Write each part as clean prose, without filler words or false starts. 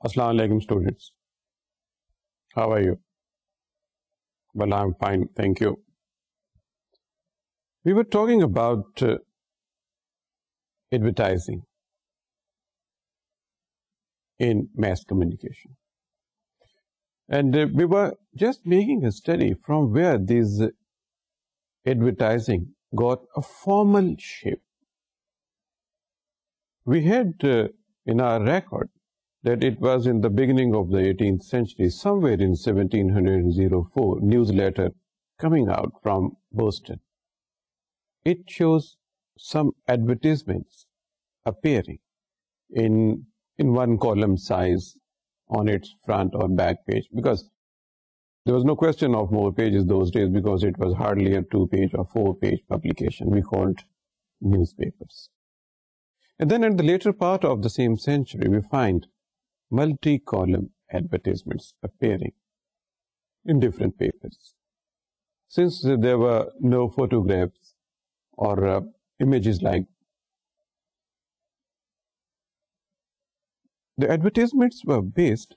Assalamu alaikum, students. How are you? Well, I'm fine, thank you. We were talking about advertising in mass communication. And we were just making a study from where this advertising got a formal shape. We had in our record that it was in the beginning of the 18th century, somewhere in 1704, newsletter coming out from Boston. It shows some advertisements appearing in one column size on its front or back page, because there was no question of more pages those days, because it was hardly a 2-page or 4-page publication we called newspapers. And then at the later part of the same century, we find multi-column advertisements appearing in different papers. Since there were no photographs or images like, the advertisements were based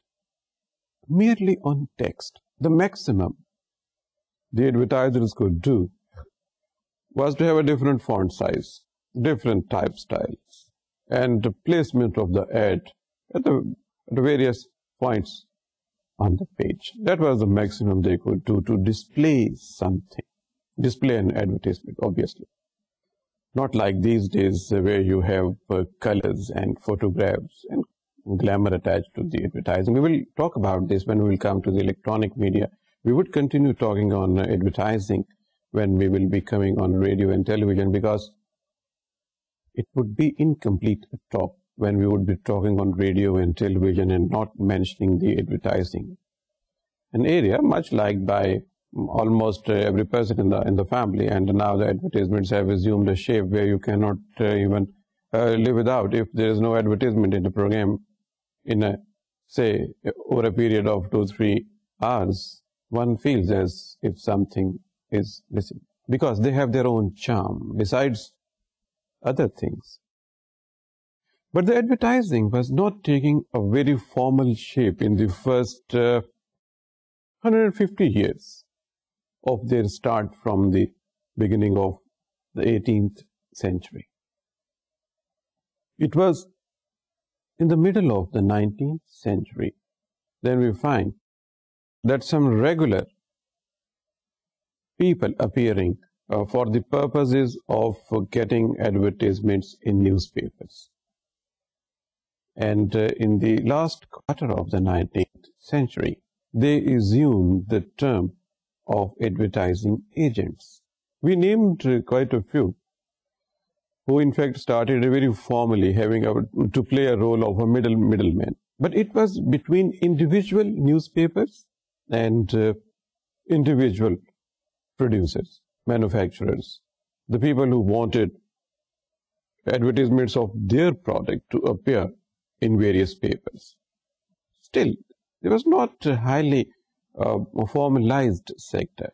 merely on text. The maximum the advertisers could do was to have a different font size, different type styles, and the placement of the ad at the various points on the page. That was the maximum they could do to display something, display an advertisement, obviously. Not like these days where you have colors and photographs and glamour attached to the advertising. We will talk about this when we will come to the electronic media. We would continue talking on advertising when we will be coming on radio and television, because it would be incomplete talk when we would be talking on radio and television and not mentioning the advertising. An area much liked by almost every person in the family, and now the advertisements have assumed a shape where you cannot even live without. If there is no advertisement in the program in a, say, over a period of 2-3 hours, one feels as if something is missing, because they have their own charm besides other things. But the advertising was not taking a very formal shape in the first 150 years of their start from the beginning of the 18th century. It was in the middle of the 19th century, then we find that some regular people appearing for the purposes of getting advertisements in newspapers. And in the last quarter of the 19th century, they assumed the term of advertising agents. We named quite a few who in fact started very formally having to play a role of a middleman. But it was between individual newspapers and individual producers, manufacturers, the people who wanted advertisements of their product to appear in various papers. Still, there was not a highly formalized sector.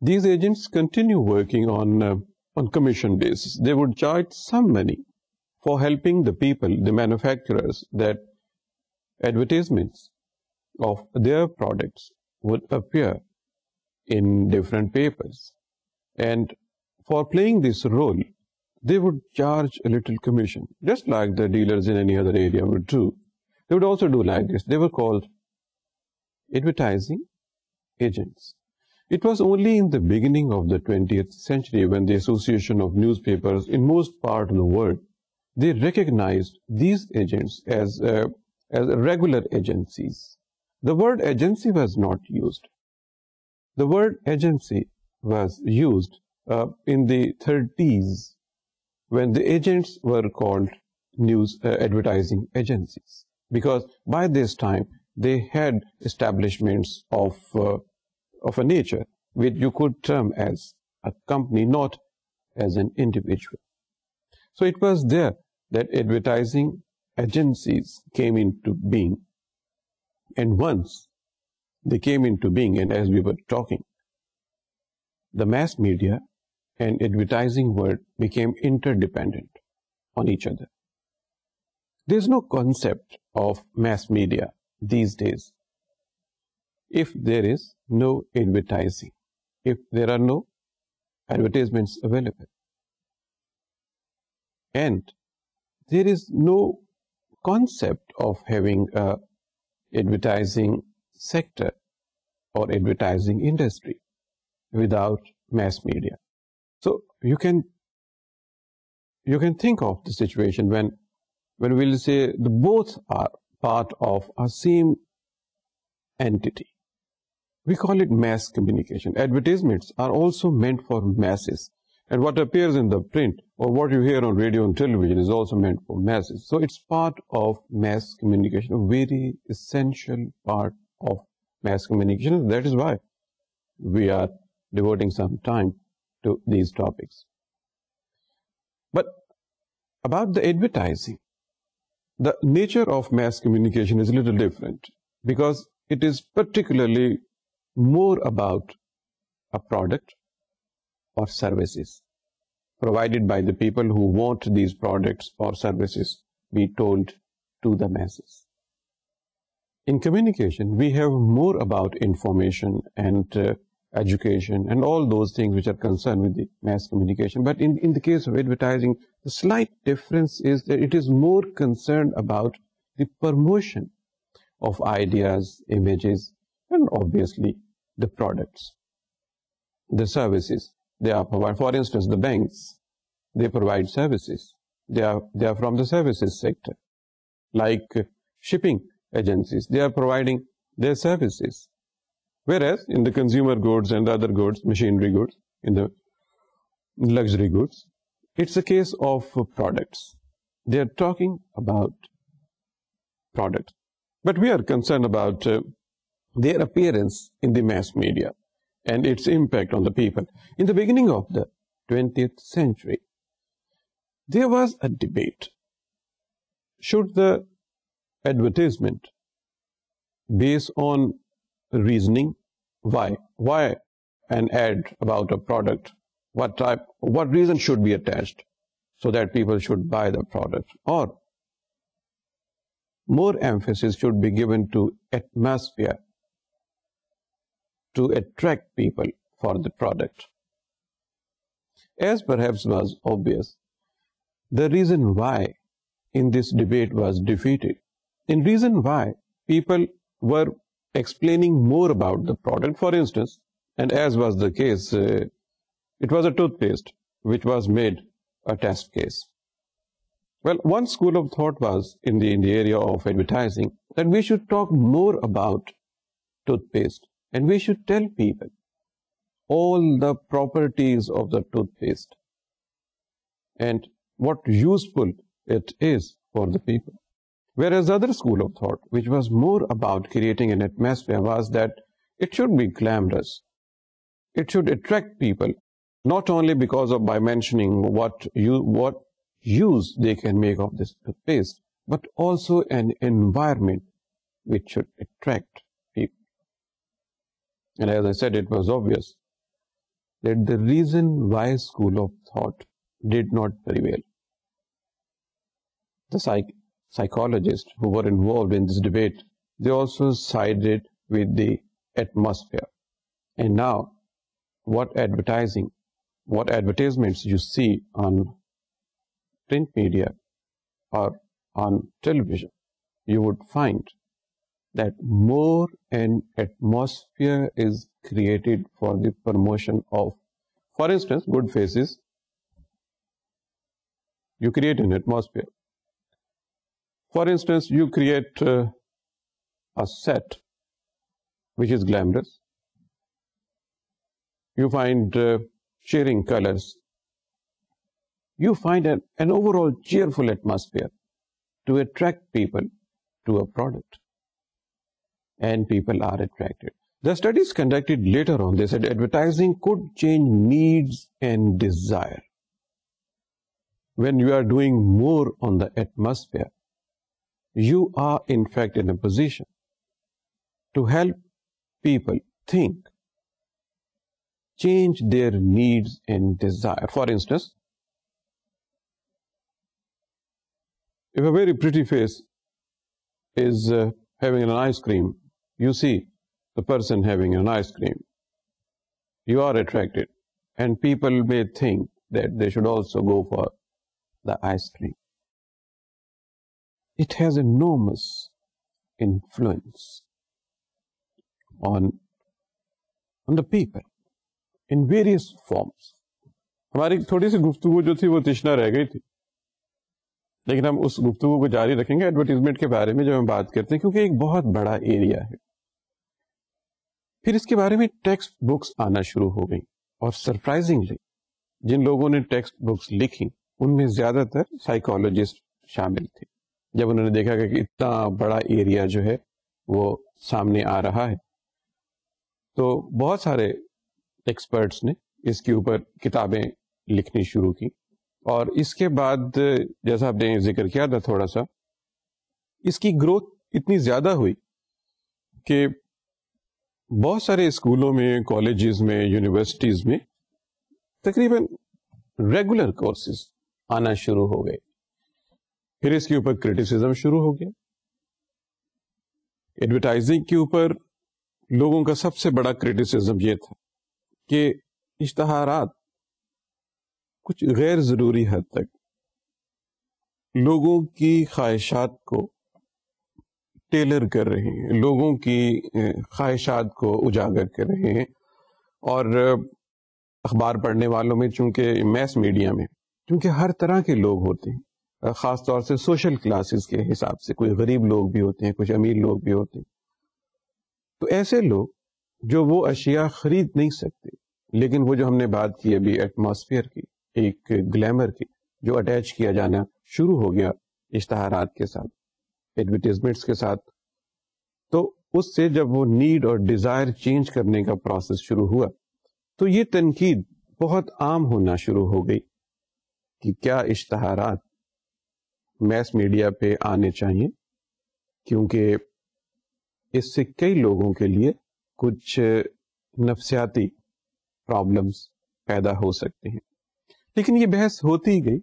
These agents continue working on commission basis. They would charge some money for helping the people, the manufacturers, that advertisements of their products would appear in different papers. And for playing this role, they would charge a little commission, just like the dealers in any other area would do. They would also do like this. They were called advertising agents. It was only in the beginning of the 20th century when the Association of Newspapers in most part of the world, they recognized these agents as regular agencies. The word agency was not used. The word agency was used in the 30s when the agents were called advertising agencies, because by this time they had establishments of a nature which you could term as a company, not as an individual. So it was there that advertising agencies came into being. And once they came into being, and as we were talking, the mass media and advertising world became interdependent on each other. There is no concept of mass media these days if there is no advertising, if there are no advertisements available. And there is no concept of having a advertising sector or advertising industry without mass media. So you can think of the situation when we'll say the both are part of a same entity. We call it mass communication. Advertisements are also meant for masses, and what appears in the print or what you hear on radio and television is also meant for masses. So it's part of mass communication, a very essential part of mass communication. That is why we are devoting some time to these topics. But about the advertising, the nature of mass communication is a little different because it is particularly more about a product or services provided by the people who want these products or services be told to the masses. In communication, we have more about information and education and all those things which are concerned with the mass communication. But in the case of advertising, the slight difference is that it is more concerned about the promotion of ideas, images, and obviously the products, the services they are provided. For instance, the banks, they provide services. They are from the services sector. Like shipping agencies, they are providing their services. Whereas in the consumer goods and other goods, machinery goods, in the luxury goods, it's a case of products. They are talking about products. But we are concerned about their appearance in the mass media and its impact on the people. In the beginning of the 20th century, there was a debate. Should the advertisement base on reasoning? Why an ad about a product? What reason should be attached so that people should buy the product? Or more emphasis should be given to atmosphere to attract people for the product? As perhaps was obvious, the reason why in this debate was defeated. In reason why people were explaining more about the product. For instance, and as was the case, it was a toothpaste which was made a test case. Well, one school of thought was in the area of advertising that we should talk more about toothpaste and we should tell people all the properties of the toothpaste and what useful it is for the people. Whereas the other school of thought, which was more about creating an atmosphere, was that it should be glamorous. It should attract people, not only because of by mentioning what use they can make of this toothpaste, but also an environment which should attract people. And as I said, it was obvious that the reason why school of thought did not prevail. The psychologists who were involved in this debate, they also sided with the atmosphere. And now, what advertisements you see on print media or on television, you would find that more an atmosphere is created for the promotion of, for instance, good faces. You create an atmosphere. For instance, you create a set which is glamorous. You find cheering colors. You find an overall cheerful atmosphere to attract people to a product. And people are attracted. The studies conducted later on, they said advertising could change needs and desire. When you are doing more on the atmosphere, you are in fact in a position to help people think, change their needs and desire. For instance, If a very pretty face is having an ice cream, you see the person having an ice cream, you are attracted, and people may think that they should also go for the ice cream. It has enormous influence on the people in various forms. ہماری تھوڑی سی گفتگو جو تھی وہ تشنا رہ گئی تھی، لیکن ہم اس گفتگو کو جاری رکھیں گے ایڈورٹیزمنٹ کے بارے میں جب ہم بات کرتے ہیں، کیونکہ ایک بہت بڑا ایریا ہے. پھر اس کے بارے میں ٹیکسٹ بکس آنا شروع ہو گئی، اور سرپرائزنگلی جن لوگوں نے ٹیکسٹ بکس لکھی ان میں زیادہ تر سائیکالوجسٹ شامل تھے. جب انہوں نے دیکھا کہ اتنا بڑا ایریا جو ہے وہ سامنے آ رہا ہے، تو بہت سارے ایکسپرٹس نے اس کے اوپر کتابیں لکھنی شروع کی. اور اس کے بعد جیسا آپ نے ذکر کیا تھا تھوڑا سا، اس کی گروتھ اتنی زیادہ ہوئی کہ بہت سارے اسکولوں میں، کالجز میں، یونیورسٹیز میں تقریباً ریگولر کورسز آنا شروع ہو گئے. پھر اس کے اوپر کرٹیسزم شروع ہو گیا. ایڈورٹائزنگ کے اوپر لوگوں کا سب سے بڑا کرٹیسزم یہ تھا کہ اشتہارات کچھ غیر ضروری حد تک لوگوں کی خواہشات کو ٹیلر کر رہے ہیں، لوگوں کی خواہشات کو اجاگر کر رہے ہیں. اور اخبار پڑھنے والوں میں، چونکہ میس میڈیا میں چونکہ ہر طرح کے لوگ ہوتے ہیں، خاص طور سے سوشل کلاسز کے حساب سے، کوئی غریب لوگ بھی ہوتے ہیں، کچھ امیر لوگ بھی ہوتے ہیں، تو ایسے لوگ جو وہ اشیاء خرید نہیں سکتے، لیکن وہ جو ہم نے بات کی ابھی ایٹماسفیئر کی، ایک گلیمر کی، جو اٹیچ کیا جانا شروع ہو گیا اشتہارات کے ساتھ، ایڈورٹیزمنٹس کے ساتھ، تو اس سے جب وہ نیڈ اور ڈیزائر چینج کرنے کا پروسیس شروع ہوا، تو یہ تنقید بہت عام ہونا شروع ہو گئی کہ کیا اشتہارات میس میڈیا پہ آنے چاہیے، کیونکہ اس سے کئی لوگوں کے لیے کچھ نفسیاتی پرابلمس پیدا ہو سکتے ہیں. لیکن یہ بحث ہوتی ہی گئی،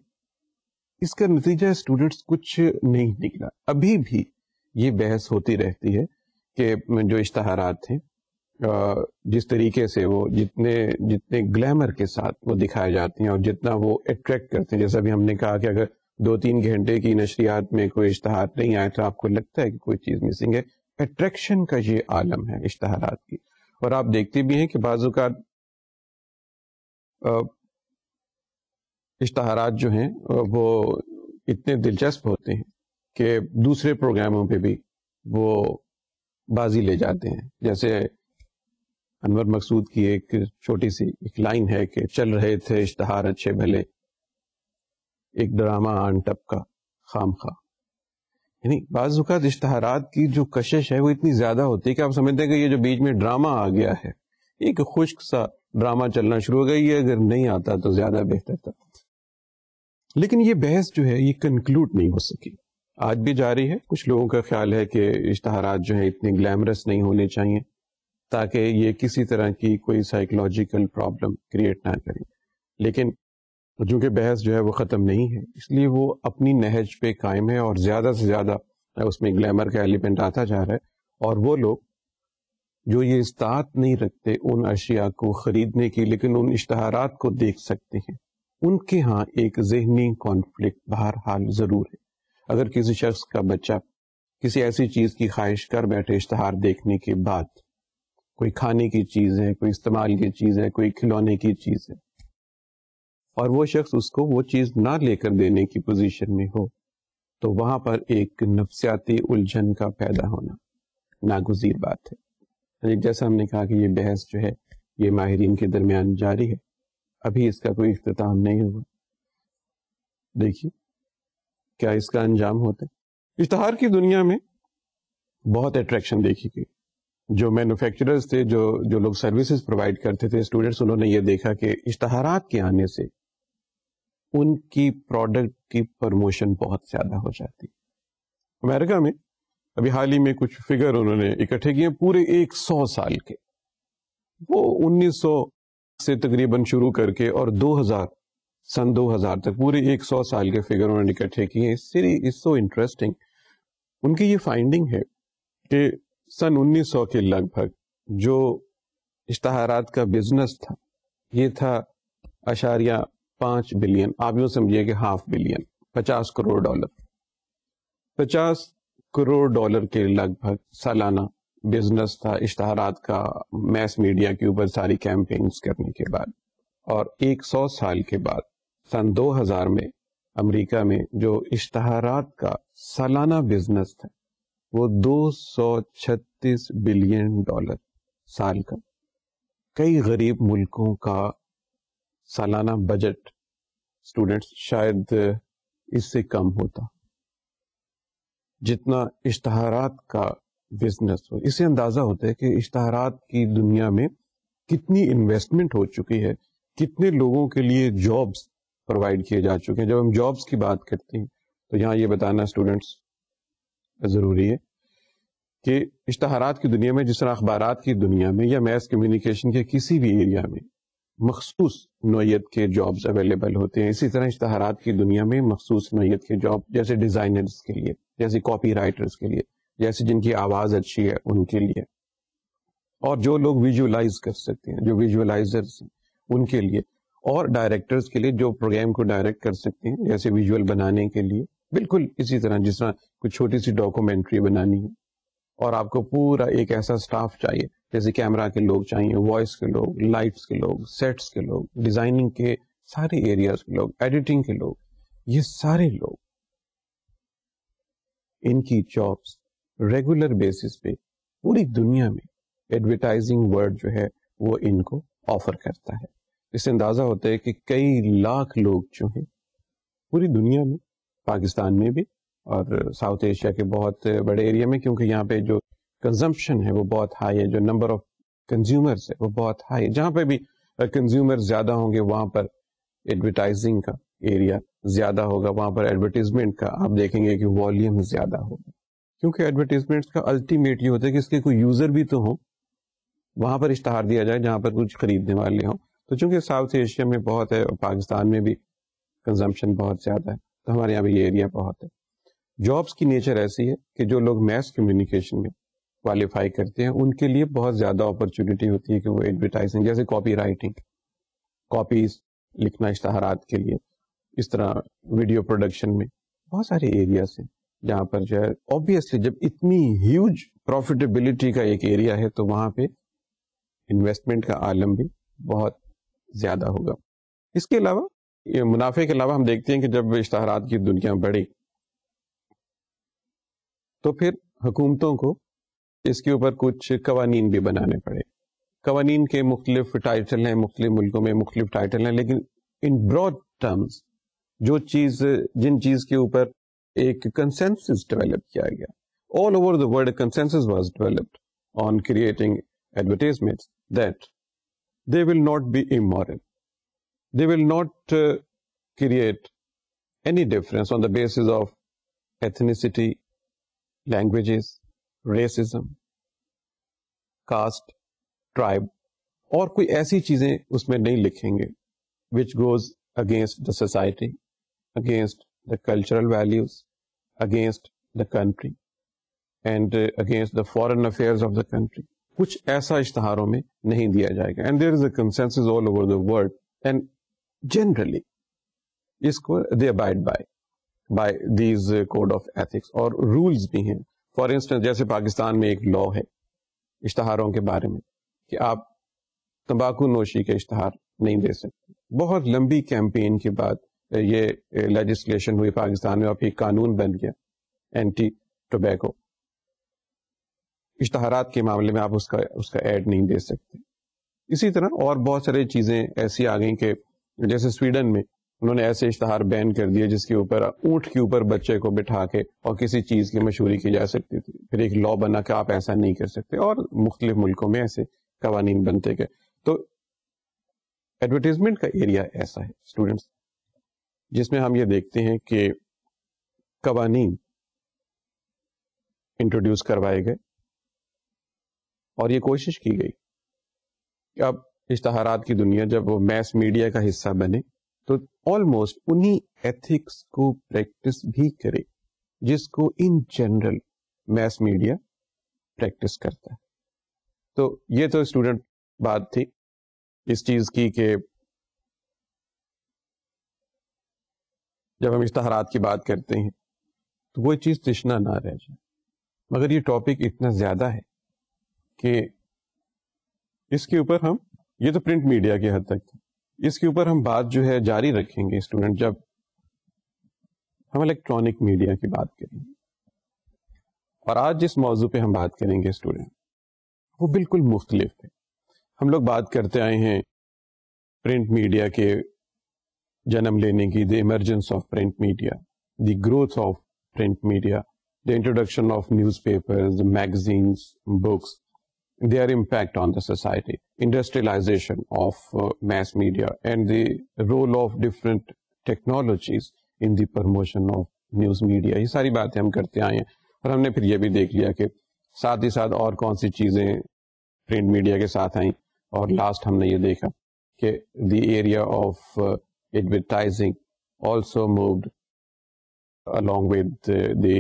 اس کا نتیجہ اسٹوڈنٹس کچھ نہیں نکلا. ابھی بھی یہ بحث ہوتی رہتی ہے کہ جو اشتہارات ہیں، جس طریقے سے وہ جتنے گلیمر کے ساتھ وہ دکھائے جاتے ہیں اور جتنا وہ اٹریکٹ کرتے ہیں، جیسا بھی ہم نے کہا کہ اگر 2-3 گھنٹے کی نشریات میں کوئی اشتہار نہیں آئے تو آپ کو لگتا ہے کہ کوئی چیز مسنگ ہے. اٹریکشن کا یہ عالم ہے اشتہارات کی. اور آپ دیکھتے بھی ہیں کہ بعض اوقات اشتہارات جو ہیں وہ اتنے دلچسپ ہوتے ہیں کہ دوسرے پروگراموں پہ بھی وہ بازی لے جاتے ہیں. جیسے انور مقصود کی ایک چھوٹی سی ایک لائن ہے کہ چل رہے تھے اشتہار اچھے بھلے، ایک ڈرامہ آن ٹپ کا خام خواہ. یعنی بعض اوقات اشتہارات کی جو کشش ہے وہ اتنی زیادہ ہوتی ہے کہ آپ سمجھتے ہیں کہ یہ جو بیچ میں ڈرامہ آ گیا ہے، ایک خشک سا ڈرامہ چلنا شروع ہو گیا، یہ اگر نہیں آتا تو زیادہ بہتر تھا. لیکن یہ بحث جو ہے یہ کنکلوڈ نہیں ہو سکی، آج بھی جاری ہے. کچھ لوگوں کا خیال ہے کہ اشتہارات جو ہیں اتنے گلیمرس نہیں ہونے چاہیے تاکہ یہ کسی طرح کی کوئی سائیکولوجیکل پرابلم کریٹ نہ کریں. لیکن چونکہ بحث جو ہے وہ ختم نہیں ہے، اس لیے وہ اپنی نہج پہ قائم ہے اور زیادہ سے زیادہ اس میں گلیمر کا ایلیمنٹ آتا جا رہا ہے. اور وہ لوگ جو یہ استطاعت نہیں رکھتے ان اشیاء کو خریدنے کی، لیکن ان اشتہارات کو دیکھ سکتے ہیں، ان کے ہاں ایک ذہنی کانفلکٹ بہرحال ضرور ہے. اگر کسی شخص کا بچہ کسی ایسی چیز کی خواہش کر بیٹھے اشتہار دیکھنے کے بعد، کوئی کھانے کی چیز ہے، کوئی استعمال کی چیز ہے، کوئی کھلونے کی چیز ہے، اور وہ شخص اس کو وہ چیز نہ لے کر دینے کی پوزیشن میں ہو، تو وہاں پر ایک نفسیاتی الجھن کا پیدا ہونا ناگزیر بات ہے. جیسا ہم نے کہا کہ یہ بحث جو ہے یہ ماہرین کے درمیان جاری ہے، ابھی اس کا کوئی اختتام نہیں ہوا. دیکھیے کیا اس کا انجام ہوتا ہے. اشتہار کی دنیا میں بہت اٹریکشن دیکھی گئی. جو مینوفیکچررز تھے، جو لوگ سروسز پرووائڈ کرتے تھے اسٹوڈنٹس، انہوں نے یہ دیکھا کہ اشتہارات کے آنے سے ان کی پروڈکٹ کی پروموشن بہت زیادہ ہو جاتی. امریکہ میں ابھی حال ہی میں کچھ فگر انہوں نے اکٹھے کیے پورے 100 سال کے، وہ 1900 سے تقریباً شروع کر کے اور 2000 سن 2000 تک پورے 100 سال کے فگر انہوں نے اکٹھے کیے. اس سو انٹرسٹنگ. ان کی یہ فائنڈنگ ہے کہ سن 1900 کے لگ بھگ جو اشتہارات کا بزنس تھا یہ تھا 0.5 بلین. آپ یوں سمجھیے کہ $500 ملین، $50 کروڑ. $50 کروڑ کے لگ بھگ سالانہ بزنس تھا اشتہارات کا میس میڈیا کے اوپر ساری کیمپینز کرنے کے بعد. اور 100 سال کے بعد سن 2000 میں امریکہ میں جو اشتہارات کا سالانہ بزنس تھا وہ $236 بلین سال کا. کئی غریب ملکوں کا سالانہ بجٹ اسٹوڈنٹس شاید اس سے کم ہوتا جتنا اشتہارات کا بزنس ہو. اس سے اندازہ ہوتا ہے کہ اشتہارات کی دنیا میں کتنی انویسٹمنٹ ہو چکی ہے، کتنے لوگوں کے لیے جابس پرووائڈ کیے جا چکے ہیں. جب ہم جابس کی بات کرتے ہیں تو یہاں یہ بتانا اسٹوڈنٹس ضروری ہے کہ اشتہارات کی دنیا میں جس طرح اخبارات کی دنیا میں یا میس کمیونیکیشن کے کسی بھی ایریا میں مخصوص نوعیت کے جابز اویلیبل ہوتے ہیں، اسی طرح اشتہارات کی دنیا میں مخصوص نوعیت کے جاب جیسے ڈیزائنرز کے لیے، جیسے کاپی رائٹرز کے لیے، جیسے جن کی آواز اچھی ہے ان کے لیے، اور جو لوگ ویژولائز کر سکتے ہیں، جو ویژولائزرز ہیں ان کے لیے، اور ڈائریکٹرز کے لیے جو پروگرام کو ڈائریکٹ کر سکتے ہیں جیسے ویژول بنانے کے لیے. بالکل اسی طرح جس طرح کوئی چھوٹی سی ڈاکومنٹری بنانی ہے اور آپ کو پورا ایک ایسا سٹاف چاہیے، جیسے کیمرہ کے لوگ چاہیے، وائس کے لوگ، لائٹس کے لوگ، سیٹس کے لوگ، ڈیزائننگ کے سارے ایریاز کے لوگ، ایڈیٹنگ کے لوگ، یہ سارے لوگ ان کی جابس ریگولر بیسس پہ پوری دنیا میں ایڈورٹائزنگ ورڈ جو ہے وہ ان کو آفر کرتا ہے. اس سے اندازہ ہوتا ہے کہ کئی لاکھ لوگ جو ہیں پوری دنیا میں، پاکستان میں بھی اور ساؤتھ ایشیا کے بہت بڑے ایریا میں، کیونکہ یہاں پہ جو کنزمپشن ہے وہ بہت ہائی ہے، جو نمبر آف کنزیومرز ہے وہ بہت ہائی ہے. جہاں پہ بھی کنزیومر زیادہ ہوں گے وہاں پر ایڈورٹائزنگ کا ایریا زیادہ ہوگا، وہاں پر ایڈورٹیزمنٹ کا آپ دیکھیں گے کہ والیوم زیادہ ہوگا. کیونکہ ایڈورٹیزمنٹ کا الٹیمیٹ یہ ہوتا ہے کہ اس کے کوئی یوزر بھی تو ہوں، وہاں پر اشتہار دیا جائے جہاں پر کچھ خریدنے والے ہوں. تو چونکہ ساؤتھ ایشیا میں بہت ہے، پاکستان میں بھی کنزمپشن بہت زیادہ ہے، تو ہمارے یہاں بھی یہ ایریا بہت ہے. جابس کی نیچر ایسی ہے کہ جو لوگ میس کمیونیکیشن میں کوالیفائی کرتے ہیں ان کے لیے بہت زیادہ اپرچونٹی ہوتی ہے کہ وہ ایڈورٹائزنگ، جیسے کاپی رائٹنگ، کاپیز لکھنا اشتہارات کے لیے، اس طرح ویڈیو پروڈکشن میں بہت سارے ایریاز ہیں جہاں پر جو ہے obviously جب اتنی ہیوج پروفیٹیبلٹی کا ایک ایریا ہے تو وہاں پہ انویسٹمنٹ کا عالم بھی بہت زیادہ ہوگا. اس کے علاوہ یہ منافع کے علاوہ ہم دیکھتے ہیں کہ جب اشتہارات کی دنیا بڑھی تو پھر حکومتوں کو اس کے اوپر کچھ قوانین بھی بنانے پڑے. قوانین کے مختلف ٹائٹل ہیں، مختلف ملکوں میں مختلف ٹائٹل ہیں، لیکن ان براڈ ٹرمز جن چیز کے اوپر ایک کنسنسس ڈیولپ کیا گیا، all over the world a consensus was developed on creating advertisements that they will not be immoral. They will not create any difference on the basis of ethnicity, languages, racism, caste, tribe, اور کوئی ایسی چیزیں اس میں نہیں لکھیں گے which goes against the society, against the cultural values, against the country and against the foreign affairs of the country. کچھ ایسا اشتہاروں میں نہیں دیا جائے گا. And there is a consensus all over the world and generally اس کو they abide by these code of ethics اور rules بھی ہیں. فار انسٹنس جیسے پاکستان میں ایک لا ہے اشتہاروں کے بارے میں کہ آپ تمباکو نوشی کے اشتہار نہیں دے سکتے. بہت لمبی کیمپین کے بعد یہ لیجسلیشن ہوئی پاکستان میں اور پھر قانون بن گیا اینٹی ٹوبیکو. اشتہارات کے معاملے میں آپ اس کا ایڈ نہیں دے سکتے. اسی طرح اور بہت ساری چیزیں ایسی آ گئیں کہ جیسے سویڈن میں انہوں نے ایسے اشتہار بین کر دیے جس کے اوپر اونٹ کے اوپر بچے کو بٹھا کے اور کسی چیز کی مشہوری کی جا سکتی تھی. پھر ایک لا بنا کہ آپ ایسا نہیں کر سکتے اور مختلف ملکوں میں ایسے قوانین بنتے گئے. تو ایڈورٹیزمنٹ کا ایریا ایسا ہے اسٹوڈینٹس جس میں ہم یہ دیکھتے ہیں کہ قوانین انٹروڈیوس کروائے گئے اور یہ کوشش کی گئی کہ اب اشتہارات کی دنیا جب وہ میس میڈیا کا حصہ بنے تو آلموسٹ انہی ایتھکس کو پریکٹس بھی کرے جس کو in general mass media practice کرتا ہے. تو یہ تو اسٹوڈنٹ بات تھی اس چیز کی کہ جب ہم اشتہارات کی بات کرتے ہیں تو وہ چیز تشنا نہ رہ جائے. مگر یہ ٹاپک اتنا زیادہ ہے کہ اس کے اوپر ہم، یہ تو پرنٹ میڈیا کی حد تک تھا، اس کے اوپر ہم بات جو ہے جاری رکھیں گے اسٹوڈنٹ جب ہم الیکٹرانک میڈیا کی بات کریں گے. اور آج جس موضوع پہ ہم بات کریں گے اسٹوڈنٹ وہ بالکل مختلف ہے. ہم لوگ بات کرتے آئے ہیں پرنٹ میڈیا کے جنم لینے کی، the emergence of print media, the growth of print media, the introduction of news papers, magazines, books, their impact on the society, industrialization of mass media, and the role of different technologies in the promotion of news media. یہ ساری باتیں ہم کرتے آئے ہیں اور ہم نے پھر یہ بھی دیکھ لیا کہ ساتھ ہی ساتھ اور کون سی چیزیں پرنٹ میڈیا کے ساتھ آئیں. اور لاسٹ ہم نے یہ دیکھا کہ the area of advertising also moved along with the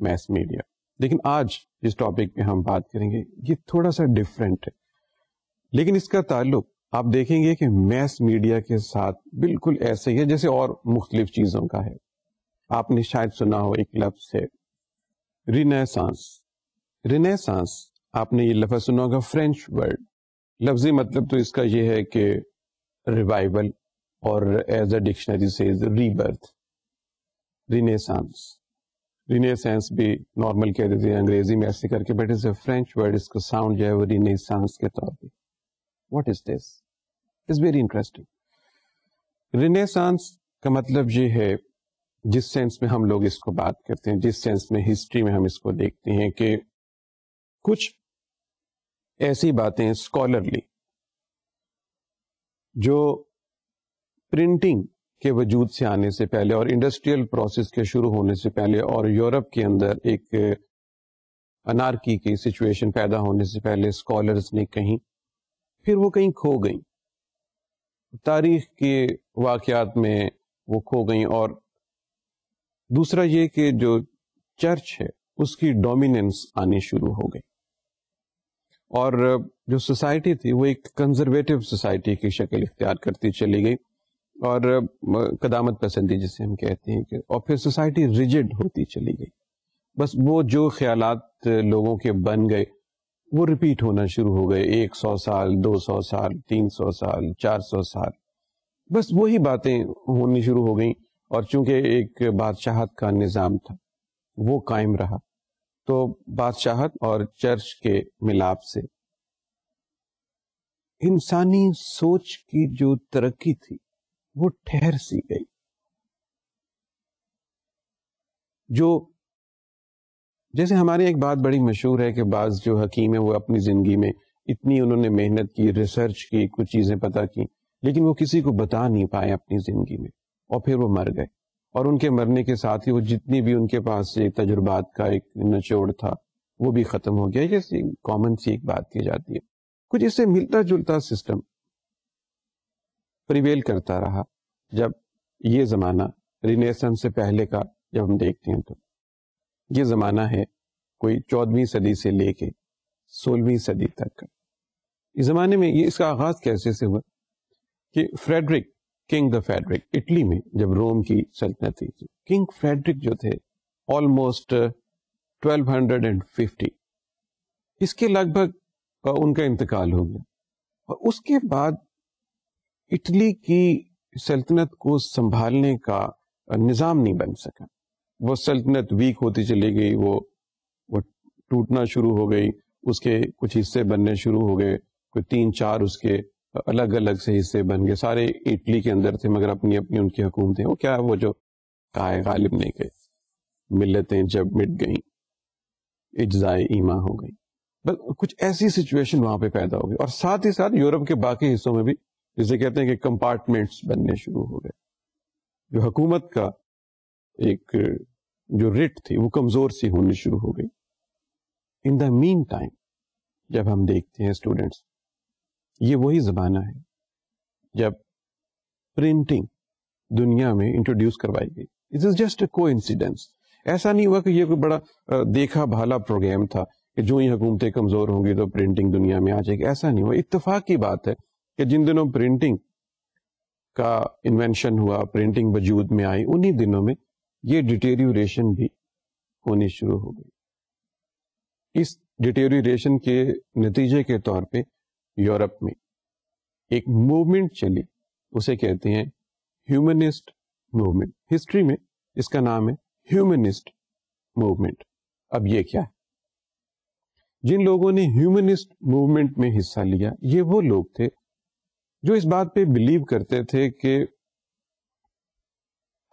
mass media. لیکن آج جس ٹاپک پہ ہم بات کریں گے یہ تھوڑا سا ڈفرینٹ ہے، لیکن اس کا تعلق آپ دیکھیں گے کہ میس میڈیا کے ساتھ بالکل ایسے ہی ہے جیسے اور مختلف چیزوں کا ہے. آپ نے شاید سنا ہو ایک لفظ ہے رینیسانس. رینیسانس آپ نے یہ لفظ سنا ہوگا، فرینچ ورڈ. لفظی مطلب تو اس کا یہ ہے کہ ریوائول، اور as a dictionary says rebirth. Renaissance, renaissance بھی نارمل کہہ دیتے ہیں انگریزی میں ایسے کر کے، but is a French word. اس کا ساؤنڈ جو ہے وہ رینیسانس کے طور پہ. What is this? It's very interesting. Renaissance کا مطلب یہ ہے، جس سینس میں ہم لوگ اس کو بات کرتے ہیں، جس سینس میں ہسٹری میں ہم اس کو دیکھتے ہیں، کہ کچھ ایسی باتیں اسکالرلی جو پرنٹنگ کے وجود سے آنے سے پہلے اور انڈسٹریل پروسیس کے شروع ہونے سے پہلے اور یورپ کے اندر ایک انارکی کی سچویشن پیدا ہونے سے پہلے اسکالرز نے کہیں، پھر وہ کہیں کھو گئیں، تاریخ کے واقعات میں وہ کھو گئیں. اور دوسرا یہ کہ جو چرچ ہے اس کی ڈومیننس آنی شروع ہو گئی، اور جو سوسائٹی تھی وہ ایک کنزرویٹو سوسائٹی کی شکل اختیار کرتی چلی گئی، اور قدامت پسندی جسے ہم کہتے ہیں کہ، اور پھر سوسائٹی ریجڈ ہوتی چلی گئی. بس وہ جو خیالات لوگوں کے بن گئے وہ ریپیٹ ہونا شروع ہو گئے. 100 سال، 200 سال، 300 سال، 400 سال، بس وہی باتیں ہونی شروع ہو گئیں. اور چونکہ ایک بادشاہت کا نظام تھا وہ قائم رہا، تو بادشاہت اور چرچ کے ملاپ سے انسانی سوچ کی جو ترقی تھی وہ ٹھہر سی گئی. جو جیسے ہمارے ایک بات بڑی مشہور ہے کہ بعض جو حکیم ہیں وہ اپنی زندگی میں اتنی انہوں نے محنت کی، ریسرچ کی، کچھ چیزیں پتہ کی، لیکن وہ کسی کو بتا نہیں پائے اپنی زندگی میں، اور پھر وہ مر گئے. اور ان کے مرنے کے ساتھ ہی وہ جتنی بھی ان کے پاس تجربات کا ایک نچوڑ تھا وہ بھی ختم ہو گیا. جیسے کامن سی ایک بات کی جاتی ہے، کچھ اس سے ملتا جلتا سسٹم پریویل کرتا رہا. جب یہ زمانہ رینیسنس سے پہلے کا جب ہم دیکھتے ہیں تو یہ زمانہ ہے کوئی 14ویں صدی سے لے کے 16ویں صدی تک کا. اس زمانے میں یہ اس کا آغاز کیسے سے ہوا کہ فریڈرک، کنگ دا فریڈرک، اٹلی میں جب روم کی سلطنت تھی، کنگ فریڈرک جو تھے آلموسٹ 1250، اس کے لگ بھگ ان کا انتقال ہو گیا. اور اس کے بعد اٹلی کی سلطنت کو سنبھالنے کا نظام نہیں بن سکا. وہ سلطنت ویک ہوتی چلی گئی، وہ ٹوٹنا شروع ہو گئی، اس کے کچھ حصے بننے شروع ہو گئے، کوئی 3-4 اس کے الگ الگ سے حصے بن گئے. سارے اٹلی کے اندر تھے مگر اپنی اپنی ان کی حکومتیں. وہ کیا، وہ جو کائے غالب نے کہ ملتیں جب مٹ گئیں اجزائے ایمان ہو گئی. بس کچھ ایسی سچویشن وہاں پہ پیدا ہو گئی. اور ساتھ ہی ساتھ یورپ کے باقی حصوں میں بھی جسے کہتے ہیں کہ کمپارٹمنٹس بننے شروع ہو گئے. جو حکومت کا ایک جو رٹ تھی وہ کمزور سی ہونی شروع ہو گئی. ان دا مین ٹائم جب ہم دیکھتے ہیں اسٹوڈینٹس، یہ وہی زمانہ ہے جب پرنٹنگ دنیا میں انٹروڈیوس کروائی گئی. اٹ از جسٹ اے کو انسیڈنس. ایسا نہیں ہوا کہ یہ کوئی بڑا دیکھا بھالا پروگرام تھا کہ جو ہی حکومتیں کمزور ہوں گی تو پرنٹنگ دنیا میں آ جائے گی. ایسا نہیں ہوا. اتفاق کی بات ہے کہ جن دنوں پرنٹنگ کا انوینشن ہوا, پرنٹنگ وجود میں آئی, انہی دنوں میں یہ ڈیٹیریوریشن بھی ہونی شروع ہو گئی. اس ڈیٹیریوریشن کے نتیجے کے طور پہ یورپ میں ایک موومنٹ چلی, اسے کہتے ہیں ہیومنسٹ موومنٹ. ہسٹری میں اس کا نام ہے ہیومنسٹ موومنٹ. اب یہ کیا ہے؟ جن لوگوں نے ہیومنسٹ موومنٹ میں حصہ لیا یہ وہ لوگ تھے جو اس بات پہ بلیو کرتے تھے کہ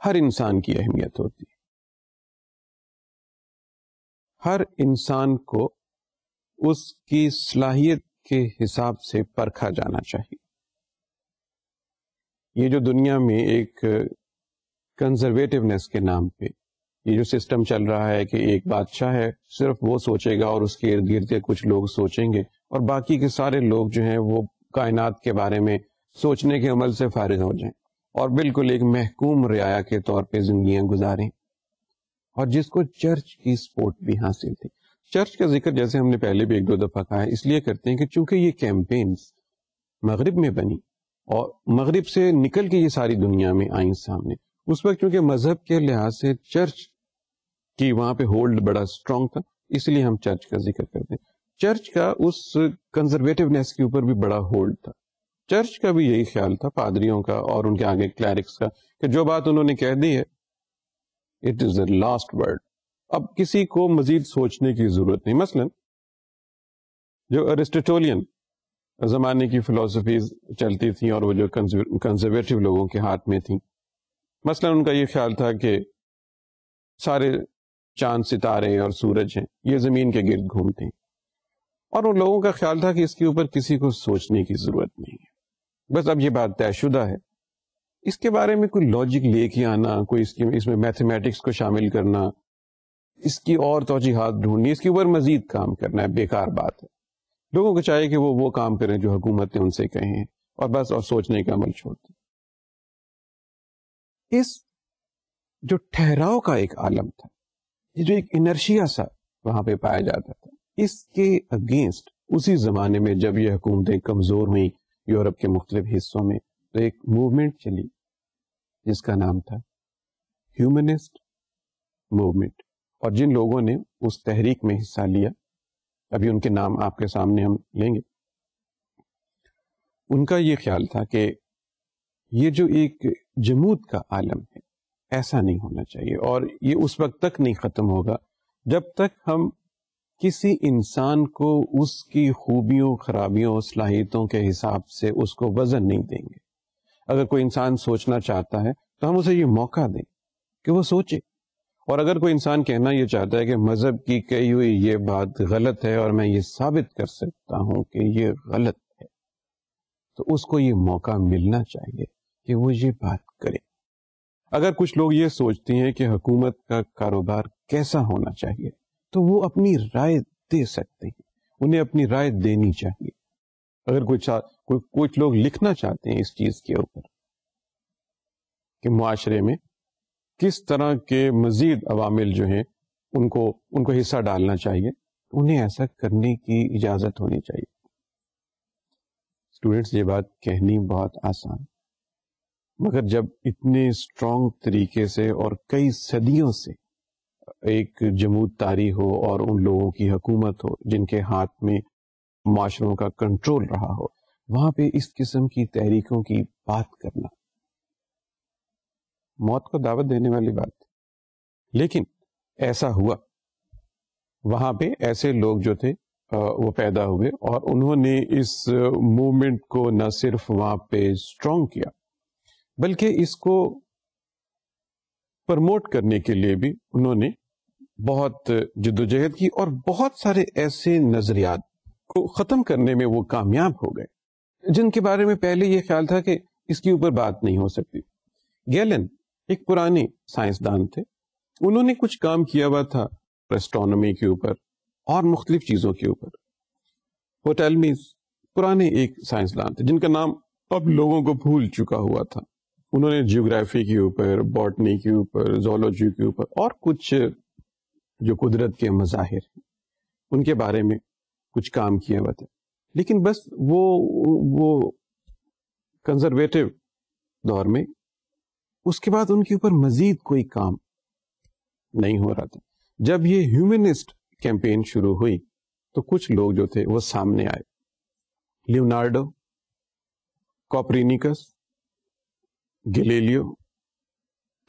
ہر انسان کی اہمیت ہوتی ہے, ہر انسان کو اس کی صلاحیت کے حساب سے پرکھا جانا چاہیے. یہ جو دنیا میں ایک کنزرویٹونیس کے نام پہ یہ جو سسٹم چل رہا ہے کہ ایک بادشاہ ہے, صرف وہ سوچے گا اور اس کے ارد گرد کے کچھ لوگ سوچیں گے اور باقی کے سارے لوگ جو ہیں وہ کائنات کے بارے میں سوچنے کے عمل سے فارغ ہو جائیں اور بالکل ایک محکوم رعایا کے طور پہ زندگیاں گزاریں, اور جس کو چرچ کی سپورٹ بھی حاصل تھی. چرچ کا ذکر جیسے ہم نے پہلے بھی ایک دو دفعہ کہا ہے اس لیے کرتے ہیں کہ چونکہ یہ کیمپینز مغرب میں بنی اور مغرب سے نکل کے یہ ساری دنیا میں آئیں سامنے, اس وقت چونکہ مذہب کے لحاظ سے چرچ کی وہاں پہ ہولڈ بڑا اسٹرانگ تھا, اس لیے ہم چرچ کا ذکر کرتے ہیں. چرچ کا اس کنزرویٹونیس کے اوپر بھی بڑا ہولڈ تھا. چرچ کا بھی یہی خیال تھا, پادریوں کا اور ان کے آگے کلیرکس کا, کہ جو بات انہوں نے کہہ دی ہے it is a last word, اب کسی کو مزید سوچنے کی ضرورت نہیں. مثلا جو ارسٹوٹولین زمانے کی فلسفیز چلتی تھیں اور وہ جو کنزرویٹو لوگوں کے ہاتھ میں تھیں, مثلا ان کا یہ خیال تھا کہ سارے چاند ستارے اور سورج ہیں یہ زمین کے گرد گھومتے ہیں, اور ان لوگوں کا خیال تھا کہ اس کے اوپر کسی کو سوچنے کی ضرورت نہیں ہے, بس اب یہ بات طے شدہ ہے. اس کے بارے میں کوئی لاجک لے کے آنا, کوئی اس میں میتھمیٹکس کو شامل کرنا, اس کی اور توجیحات ڈھونڈنی, اس کے اوپر مزید کام کرنا ہے, بیکار بات ہے. لوگوں کو چاہیے کہ وہ کام کریں جو حکومتیں ان سے کہیں اور بس اور سوچنے کا عمل چھوڑ دیں. اس جو ٹھہراؤ کا ایک عالم تھا, یہ جو ایک انرشیا سا وہاں پہ پایا جاتا تھا, اس کے اگینسٹ اسی زمانے میں جب یہ حکومتیں کمزور ہوئیں یورپ کے مختلف حصوں میں, تو ایک موومنٹ چلی جس کا نام تھا ہیومنسٹ موومنٹ. اور جن لوگوں نے اس تحریک میں حصہ لیا, ابھی ان کے نام آپ کے سامنے ہم لیں گے, ان کا یہ خیال تھا کہ یہ جو ایک جمود کا عالم ہے ایسا نہیں ہونا چاہیے, اور یہ اس وقت تک نہیں ختم ہوگا جب تک ہم کسی انسان کو اس کی خوبیوں, خرابیوں, صلاحیتوں کے حساب سے اس کو وزن نہیں دیں گے. اگر کوئی انسان سوچنا چاہتا ہے تو ہم اسے یہ موقع دیں کہ وہ سوچے, اور اگر کوئی انسان کہنا یہ چاہتا ہے کہ مذہب کی کہی ہوئی یہ بات غلط ہے اور میں یہ ثابت کر سکتا ہوں کہ یہ غلط ہے, تو اس کو یہ موقع ملنا چاہیے کہ وہ یہ بات کرے. اگر کچھ لوگ یہ سوچتے ہیں کہ حکومت کا کاروبار کیسا ہونا چاہیے تو وہ اپنی رائے دے سکتے ہیں, انہیں اپنی رائے دینی چاہیے. اگر کچھ لوگ لکھنا چاہتے ہیں اس چیز کے اوپر کہ معاشرے میں کس طرح کے مزید عوامل جو ہیں ان کو حصہ ڈالنا چاہیے, انہیں ایسا کرنے کی اجازت ہونی چاہیے. اسٹوڈینٹس, یہ بات کہنی بہت آسان, مگر جب اتنے اسٹرانگ طریقے سے اور کئی صدیوں سے ایک جمود طاری ہو اور ان لوگوں کی حکومت ہو جن کے ہاتھ میں معاشروں کا کنٹرول رہا ہو, وہاں پہ اس قسم کی تحریکوں کی بات کرنا موت کو دعوت دینے والی بات. لیکن ایسا ہوا, وہاں پہ ایسے لوگ جو تھے وہ پیدا ہوئے اور انہوں نے اس موومنٹ کو نہ صرف وہاں پہ اسٹرانگ کیا بلکہ اس کو پرموٹ کرنے کے لیے بھی انہوں نے بہت جدوجہد کی, اور بہت سارے ایسے نظریات کو ختم کرنے میں وہ کامیاب ہو گئے جن کے بارے میں پہلے یہ خیال تھا کہ اس کے اوپر بات نہیں ہو سکتی. گیلن ایک پرانے سائنسدان تھے, انہوں نے کچھ کام کیا ہوا تھا ایسٹرونومی کے اوپر اور مختلف چیزوں کے اوپر. ہوٹلمیز پرانے ایک سائنسدان تھے جن کا نام اب لوگوں کو بھول چکا ہوا تھا, انہوں نے جیوگرافی کے اوپر، باٹنی کے اوپر، زولوجی کے اوپر اور کچھ جو قدرت کے مظاہر ہیں ان کے بارے میں کچھ کام کیا ہوا تھا. لیکن بس وہ کنزرویٹو دور میں اس کے بعد ان کے اوپر مزید کوئی کام نہیں ہو رہا تھا. جب یہ ہیومنسٹ کیمپین شروع ہوئی تو کچھ لوگ جو تھے وہ سامنے آئے. لیونارڈو، کوپرنیکس، گلیلیو،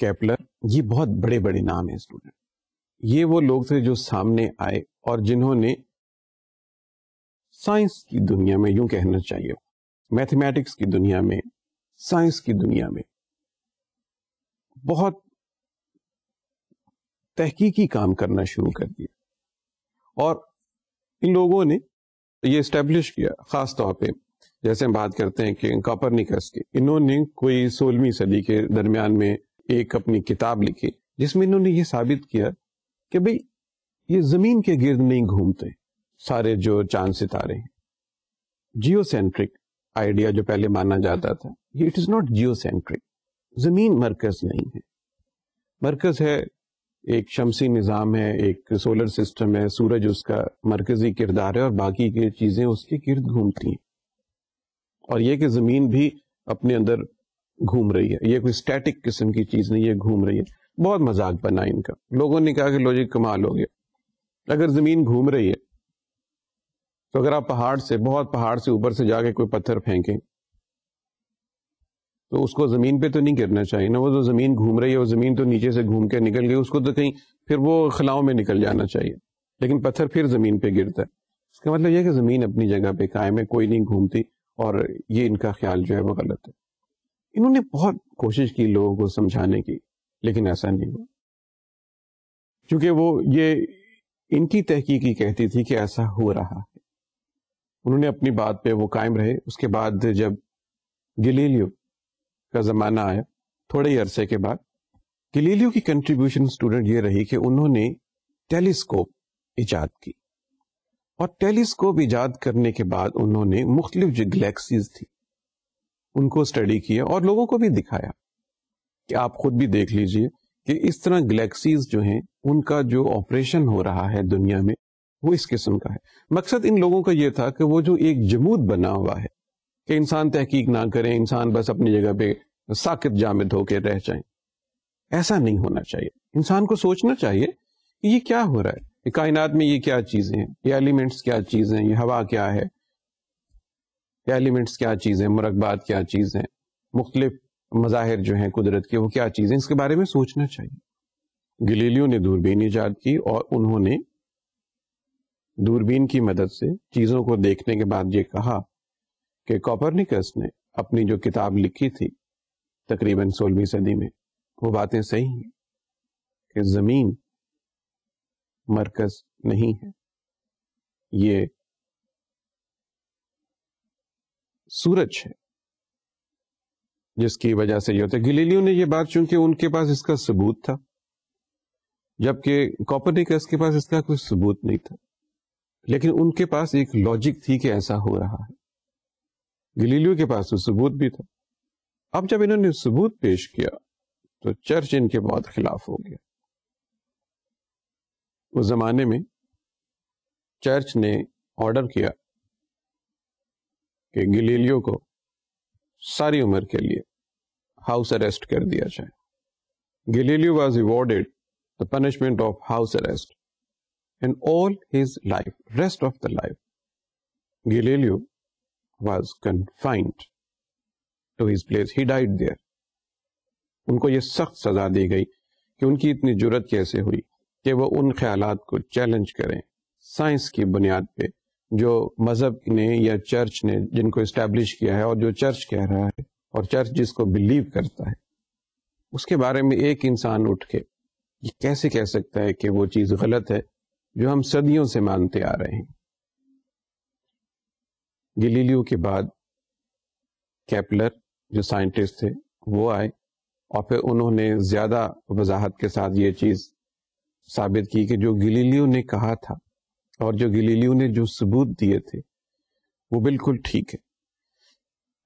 کیپلر، یہ بہت بڑے بڑے نام ہیں اسٹوڈنٹ. یہ وہ لوگ تھے جو سامنے آئے اور جنہوں نے سائنس کی دنیا میں، یوں کہنا چاہیے میتھمیٹکس کی دنیا میں، سائنس کی دنیا میں بہت تحقیقی کام کرنا شروع کر دیا. اور ان لوگوں نے یہ اسٹیبلش کیا، خاص طور پہ جیسے ہم بات کرتے ہیں کہ کوپرنیکس کی، انہوں نے کوئی 16ویں صدی کے درمیان میں ایک اپنی کتاب لکھی جس میں انہوں نے یہ ثابت کیا کہ بھئی یہ زمین کے گرد نہیں گھومتے سارے جو چاند ستارے ہیں. جیو سینٹرک آئیڈیا جو پہلے مانا جاتا تھا، یہ it is not geocentric. زمین مرکز نہیں ہے، مرکز ہے ایک شمسی نظام ہے، ایک سولر سسٹم ہے، سورج اس کا مرکزی کردار ہے اور باقی کی چیزیں اس کے گرد گھومتی ہیں. اور یہ کہ زمین بھی اپنے اندر گھوم رہی ہے، یہ کوئی اسٹیٹک قسم کی چیز نہیں، یہ گھوم رہی ہے. بہت مذاق بنا ان کا. لوگوں نے کہا کہ لو جی کمال ہو گیا، اگر زمین گھوم رہی ہے تو اگر آپ بہت پہاڑ سے اوپر سے جا کے کوئی پتھر پھینکیں تو اس کو زمین پہ تو نہیں گرنا چاہیے نا. وہ تو زمین گھوم رہی ہے، وہ زمین تو نیچے سے گھوم کے نکل گئی، اس کو تو کہیں پھر وہ خلاؤں میں نکل جانا چاہیے، لیکن پتھر پھر زمین پہ گرتا ہے. اس کا مطلب یہ کہ زمین اپنی جگہ پہ قائم ہے، کوئی نہیں گھومتی، اور یہ ان کا خیال جو ہے وہ غلط ہے. انہوں نے بہت کوشش کی لوگوں کو سمجھانے کی، لیکن ایسا نہیں ہوا، کیونکہ وہ یہ ان کی تحقیقی کہتی تھی کہ ایسا ہو رہا ہے. انہوں نے اپنی بات پہ وہ قائم رہے. اس کے بعد جب گلیلیو کا زمانہ آیا، تھوڑے ہی عرصے کے بعد، گلیلیو کی کنٹریبیوشن اسٹوڈنٹ یہ رہی کہ انہوں نے ٹیلیسکوپ ایجاد کی. اور ٹیلیسکوپ ایجاد کرنے کے بعد انہوں نے مختلف جو گلیکسیز تھی ان کو اسٹڈی کیا اور لوگوں کو بھی دکھایا کہ آپ خود بھی دیکھ لیجئے کہ اس طرح گلیکسیز جو ہیں ان کا جو آپریشن ہو رہا ہے دنیا میں وہ اس قسم کا ہے. مقصد ان لوگوں کا یہ تھا کہ وہ جو ایک جمود بنا ہوا ہے کہ انسان تحقیق نہ کرے، انسان بس اپنی جگہ پہ ساکت جامد ہو کے رہ جائیں، ایسا نہیں ہونا چاہیے. انسان کو سوچنا چاہیے کہ یہ کیا ہو رہا ہے، یہ کائنات میں یہ کیا چیزیں ہیں، یہ ایلیمنٹس کیا چیزیں ہیں، یہ ہوا کیا ہے، یہ ایلیمنٹس کیا چیزیں، مرکبات کیا چیزیں، مختلف مظاہر جو ہیں قدرت کے وہ کیا چیزیں، اس کے بارے میں سوچنا چاہیے. گلیلیو نے دوربین ایجاد کی اور انہوں نے دوربین کی مدد سے چیزوں کو دیکھنے کے بعد یہ کہا کہ کوپرنیکس نے اپنی جو کتاب لکھی تھی تقریباً 16ویں صدی میں، وہ باتیں صحیح ہیں کہ زمین مرکز نہیں ہے، یہ سورج ہے جس کی وجہ سے یہ ہوتا ہے. گلیلیو نے یہ بات، چونکہ ان کے پاس اس کا ثبوت تھا، جبکہ کوپرنیکس کے پاس اس کا کوئی ثبوت نہیں تھا، لیکن ان کے پاس ایک لاجک تھی کہ ایسا ہو رہا ہے. گلیلیو کے پاس تو ثبوت بھی تھا. اب جب انہوں نے ثبوت پیش کیا تو چرچ ان کے بہت خلاف ہو گیا. اس زمانے میں چرچ نے آرڈر کیا کہ گلیلیو کو ساری عمر کے لیے ہاؤس اریسٹ کر دیا جائے. Galileo was awarded the punishment of house arrest and all his life, rest of the life, Galileo was confined to his place. He died there. ان کو یہ سخت سزا دی گئی کہ ان کی اتنی جرت کیسے ہوئی کہ وہ ان خیالات کو چیلنج کریں سائنس کی بنیاد پہ جو مذہب نے یا چرچ نے جن کو اسٹیبلش کیا ہے، اور جو چرچ کہہ رہا ہے اور چرچ جس کو بلیو کرتا ہے، اس کے بارے میں ایک انسان اٹھ کے یہ کیسے کہہ سکتا ہے کہ وہ چیز غلط ہے جو ہم صدیوں سے مانتے آ رہے ہیں. گلیلیو کے بعد کیپلر جو سائنٹسٹ تھے وہ آئے اور پھر انہوں نے زیادہ وضاحت کے ساتھ یہ چیز ثابت کی کہ جو گلیلیو نے کہا تھا اور جو گلیلیو نے جو ثبوت دیے تھے وہ بالکل ٹھیک ہے.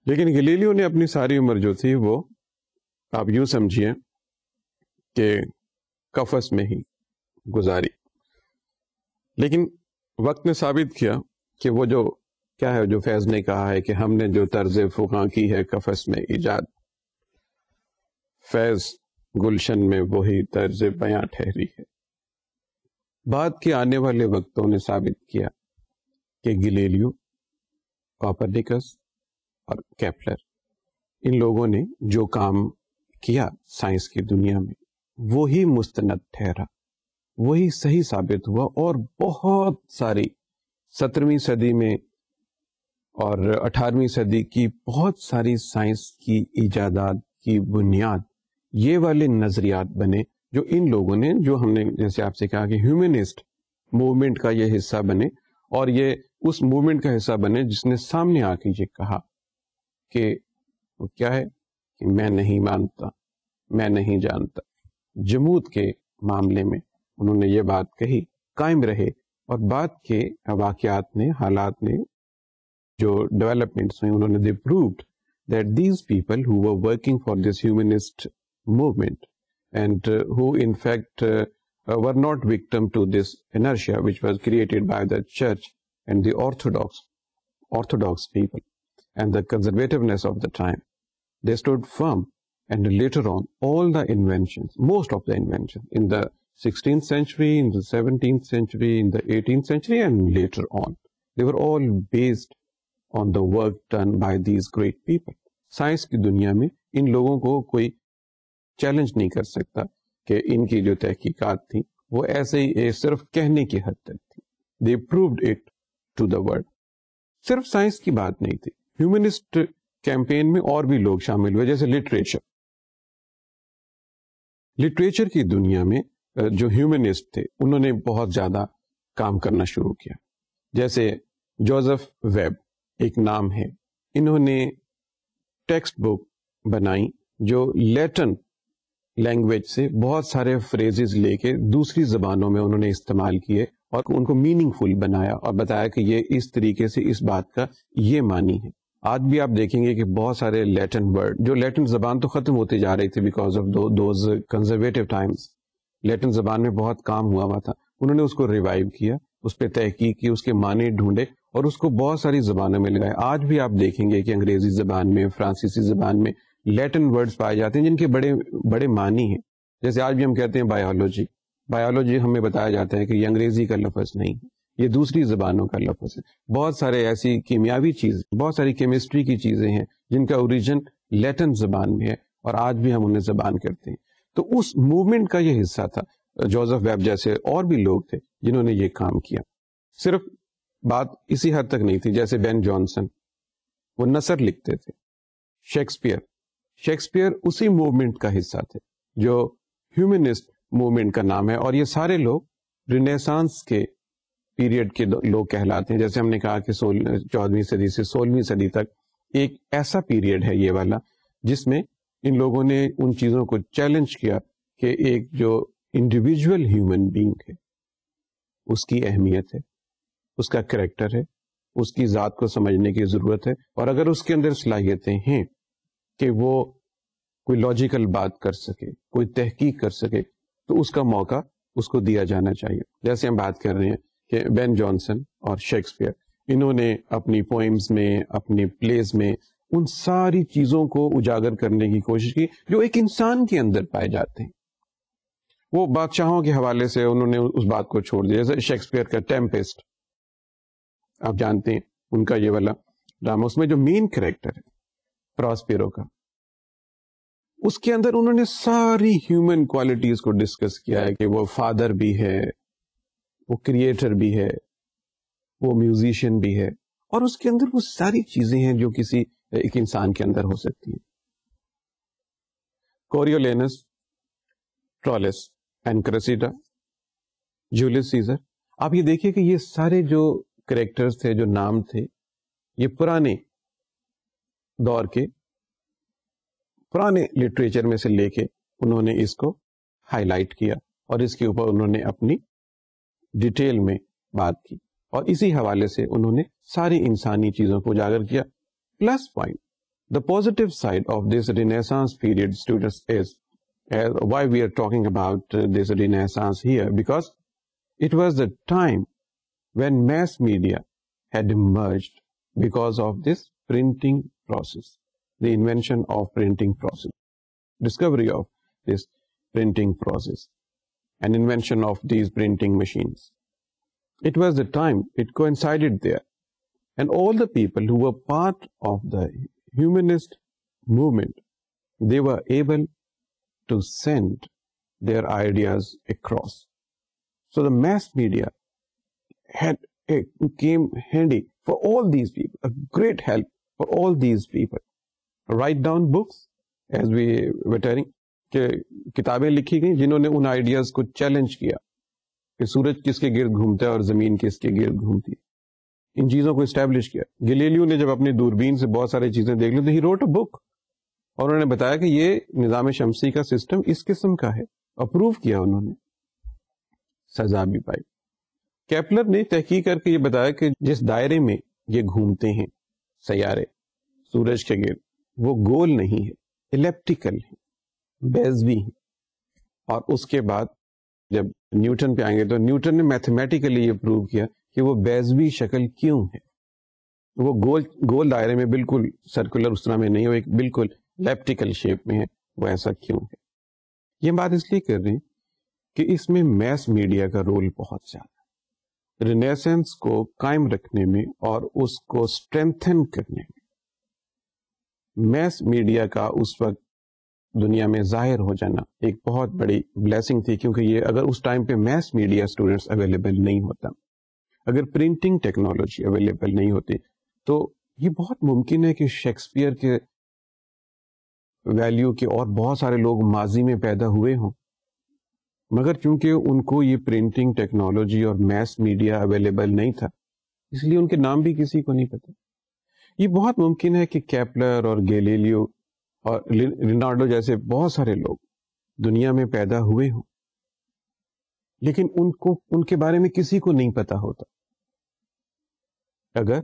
لیکن گلیلیو نے اپنی ساری عمر جو تھی وہ آپ یوں سمجھیے کہ قفس میں ہی گزاری. لیکن وقت نے ثابت کیا کہ وہ جو کیا ہے جو فیض نے کہا ہے کہ ہم نے جو طرز فقاں کی ہے قفس میں ایجاد، فیض گلشن میں وہی طرز بیاں ٹھہری ہے. بعد کے آنے والے وقتوں نے ثابت کیا کہ گلیلیو، کوپرنیکس اور کیپلر، ان لوگوں نے جو کام کیا سائنس کی دنیا میں وہی مستند ٹھہرا، وہی صحیح ثابت ہوا. اور بہت ساری 17ویں صدی میں اور 18ویں صدی کی بہت ساری سائنس کی ایجادات کی بنیاد یہ والے نظریات بنے جو ان لوگوں نے، جو ہم نے جیسے آپ سے کہا کہ ہیومنسٹ موومنٹ کا یہ حصہ بنے، اور یہ اس موومنٹ کا حصہ بنے جس نے سامنے آ کے یہ کہا کہ وہ کیا ہے کہ میں نہیں مانتا، میں نہیں جانتا. جمود کے معاملے میں انہوں نے یہ بات کہی، قائم رہے، اور بعد کے واقعات نے، حالات نے، جو ڈیولپمنٹس ہوئی، انہوں نے they proved that these people who were working for this humanist movement and who in fact were not victim to this inertia which was created by the church and the orthodox people and the conservativeness of the time, they stood firm. And later on, all the inventions, most of the inventions in the 16th century, in the 17th century, in the 18th century, and later on, they were all based on the work done by these great people. Science کی دنیا میں ان لوگوں کو کوئی challenge نہیں کر سکتا کہ ان کی جو تحقیقات تھیں وہ ایسے ہی صرف کہنے کی حد تک تھی. They proved it to the world. صرف سائنس کی بات نہیں تھی، ہیومنسٹ کیمپین میں اور بھی لوگ شامل ہوئے، جیسے لٹریچر کی دنیا میں جو ہیومنسٹ تھے انہوں نے بہت زیادہ کام کرنا شروع کیا. جیسے جوزف ویب ایک نام ہے، انہوں نے ٹیکسٹ بک بنائی جو لیٹن لینگویج سے بہت سارے فریزز لے کے دوسری زبانوں میں انہوں نے استعمال کیے اور ان کو میننگ فل بنایا اور بتایا کہ یہ اس طریقے سے اس بات کا یہ معنی ہے. آج بھی آپ دیکھیں گے کہ بہت سارے لیٹن ورڈ، جو لیٹن زبان تو ختم ہوتی جا رہی تھی because of those conservative times, Latin زبان میں بہت کام ہوا تھا، انہوں نے اس کو ریوائیو کیا، اس پہ تحقیق کی، اس کے معنی ڈھونڈے اور اس کو بہت ساری زبانوں میں لگائے. آج بھی آپ دیکھیں گے کہ انگریزی زبان میں، فرانسیسی زبان میں لیٹن ورڈز پائے جاتے ہیں جن کے بڑے بڑے معنی ہیں. جیسے آج بھی ہم کہتے ہیں بایولوجی ہمیں بتایا جاتا ہے کہ یہ انگریزی کا لفظ نہیں، یہ دوسری زبانوں کا لفظ ہے. بہت سارے ایسی کیمیاوی چیز، بہت ساری کیمسٹری کی چیزیں ہیں جن کا اوریجن لیٹن زبان میں ہے اور آج بھی ہم انہیں زبان کرتے ہیں. تو اس موومنٹ کا یہ حصہ تھا. جوزف ویب جیسے اور بھی لوگ تھے جنہوں نے یہ کام کیا. صرف بات اسی حد تک نہیں تھی، جیسے بین جانسن وہ نثر لکھتے تھے. شیکسپیئر اسی موومنٹ کا حصہ تھے جو ہیومنسٹ موومنٹ کا نام ہے، اور یہ سارے لوگ رینیسانس کے پیریڈ کے لوگ کہلاتے ہیں. جیسے ہم نے کہا کہ 14ویں صدی سے 16ویں صدی تک ایک ایسا پیریڈ ہے یہ والا جس میں ان لوگوں نے ان چیزوں کو چیلنج کیا کہ ایک جو انڈیویجول ہیومن بینگ ہے اس کی اہمیت ہے، اس کا کریکٹر ہے، اس کی ذات کو سمجھنے کی ضرورت ہے، اور اگر اس کے اندر صلاحیتیں ہیں کہ وہ کوئی لاجیکل بات کر سکے، کوئی تحقیق کر سکے، تو اس کا موقع اس کو دیا جانا چاہیے. جیسے ہم بات کر رہے ہیں کہ بین جانسن اور شیکسپیئر، انہوں نے اپنی پوئمز میں، اپنی پلیز میں ان ساری چیزوں کو اجاگر کرنے کی کوشش کی جو ایک انسان کے اندر پائے جاتے ہیں. وہ بادشاہوں کے حوالے سے انہوں نے اس بات کو چھوڑ دیا. جیسے شیکسپیئر کا ٹیمپسٹ آپ جانتے ہیں، ان کا یہ والا ڈرامہ، اس میں جو مین کریکٹر ہے پراسپیرو کا، اس کے اندر انہوں نے ساری ہیومن کوالٹیز کو ڈسکس کیا ہے کہ وہ فادر بھی ہے، وہ کریٹر بھی ہے، وہ میوزیشین بھی ہے، اور اس کے اندر وہ ساری چیزیں ہیں جو کسی ایک انسان کے اندر ہو سکتی ہیں. کوریولینس، ٹرالس اینڈ کریسیڈا، جولیس سیزر، آپ یہ دیکھیے کہ یہ سارے جو کریکٹرز تھے، جو نام تھے، یہ پرانے دور کے پرانے لٹریچر میں سے لے کے انہوں نے اس کو ہائی لائٹ کیا اور اس کے اوپر انہوں نے اپنی ڈیٹیل میں بات کی، اور اسی حوالے سے انہوں نے ساری انسانی چیزوں کو اجاگر کیا. Plus point The positive side of this Renaissance period, students, is why we are talking about this Renaissance here, because it was the time when mass media had emerged because of this printing process, the invention of printing process, discovery of this printing process, and invention of these printing machines. It was the time, it coincided there, and all the people who were part of the humanist movement, they were able to send their ideas across. So the mass media came handy for all these people, a great help for all these people. Write down books, as we were telling, کہ کتابیں لکھی گئیں جنہوں نے ان ideas کو challenge کیا کہ سورج کس کے گرد گھومتا ہے اور زمین کس کے گرد گھومتی ہے. ان چیزوں کو اسٹیبلش کیا. گلیلیو نے جب اپنی دوربین سے بہت ساری چیزیں دیکھ لی تو ہی روٹ اے بک, اور انہوں نے بتایا کہ یہ نظام شمسی کا سسٹم اس قسم کا ہے. اپروو کیا انہوں نے, سزا بھی پائی. کیپلر نے تحقیق کر کے یہ بتایا کہ جس دائرے میں یہ گھومتے ہیں سیارے سورج کے گرد, وہ گول نہیں ہے, الیپٹیکل ہے, بیزوی ہیں. اور اس کے بعد جب نیوٹن پہ آئیں گے تو نیوٹن نے میتھمیٹیکلی یہ پروو کیا کہ وہ بیزوی شکل کیوں ہے, وہ گول دائرے میں بالکل سرکولر اس طرح میں نہیں, وہ ایک بالکل الیپٹیکل شیپ میں ہے, وہ ایسا کیوں ہے. یہ بات اس لیے کر رہے ہیں کہ اس میں میس میڈیا کا رول بہت زیادہ ہے. رینیسنس کو قائم رکھنے میں اور اس کو اسٹرینتھن کرنے میں میس میڈیا کا اس وقت دنیا میں ظاہر ہو جانا ایک بہت بڑی بلیسنگ تھی, کیونکہ یہ اگر اس ٹائم پہ میس میڈیا اسٹوڈنٹس اویلیبل نہیں ہوتا, اگر پرنٹنگ ٹیکنالوجی اویلیبل نہیں ہوتی, تو یہ بہت ممکن ہے کہ شیکسپیئر کے ویلیو کے اور بہت سارے لوگ ماضی میں پیدا ہوئے ہوں, مگر چونکہ ان کو یہ پرنٹنگ ٹیکنالوجی اور میس میڈیا اویلیبل نہیں تھا, اس لیے ان کے نام بھی کسی کو نہیں پتا. یہ بہت ممکن ہے کہ کیپلر اور گیلیلیو اور لینارڈو جیسے بہت سارے لوگ دنیا میں پیدا ہوئے ہوں, لیکن ان کے بارے میں کسی کو نہیں پتا ہوتا. اگر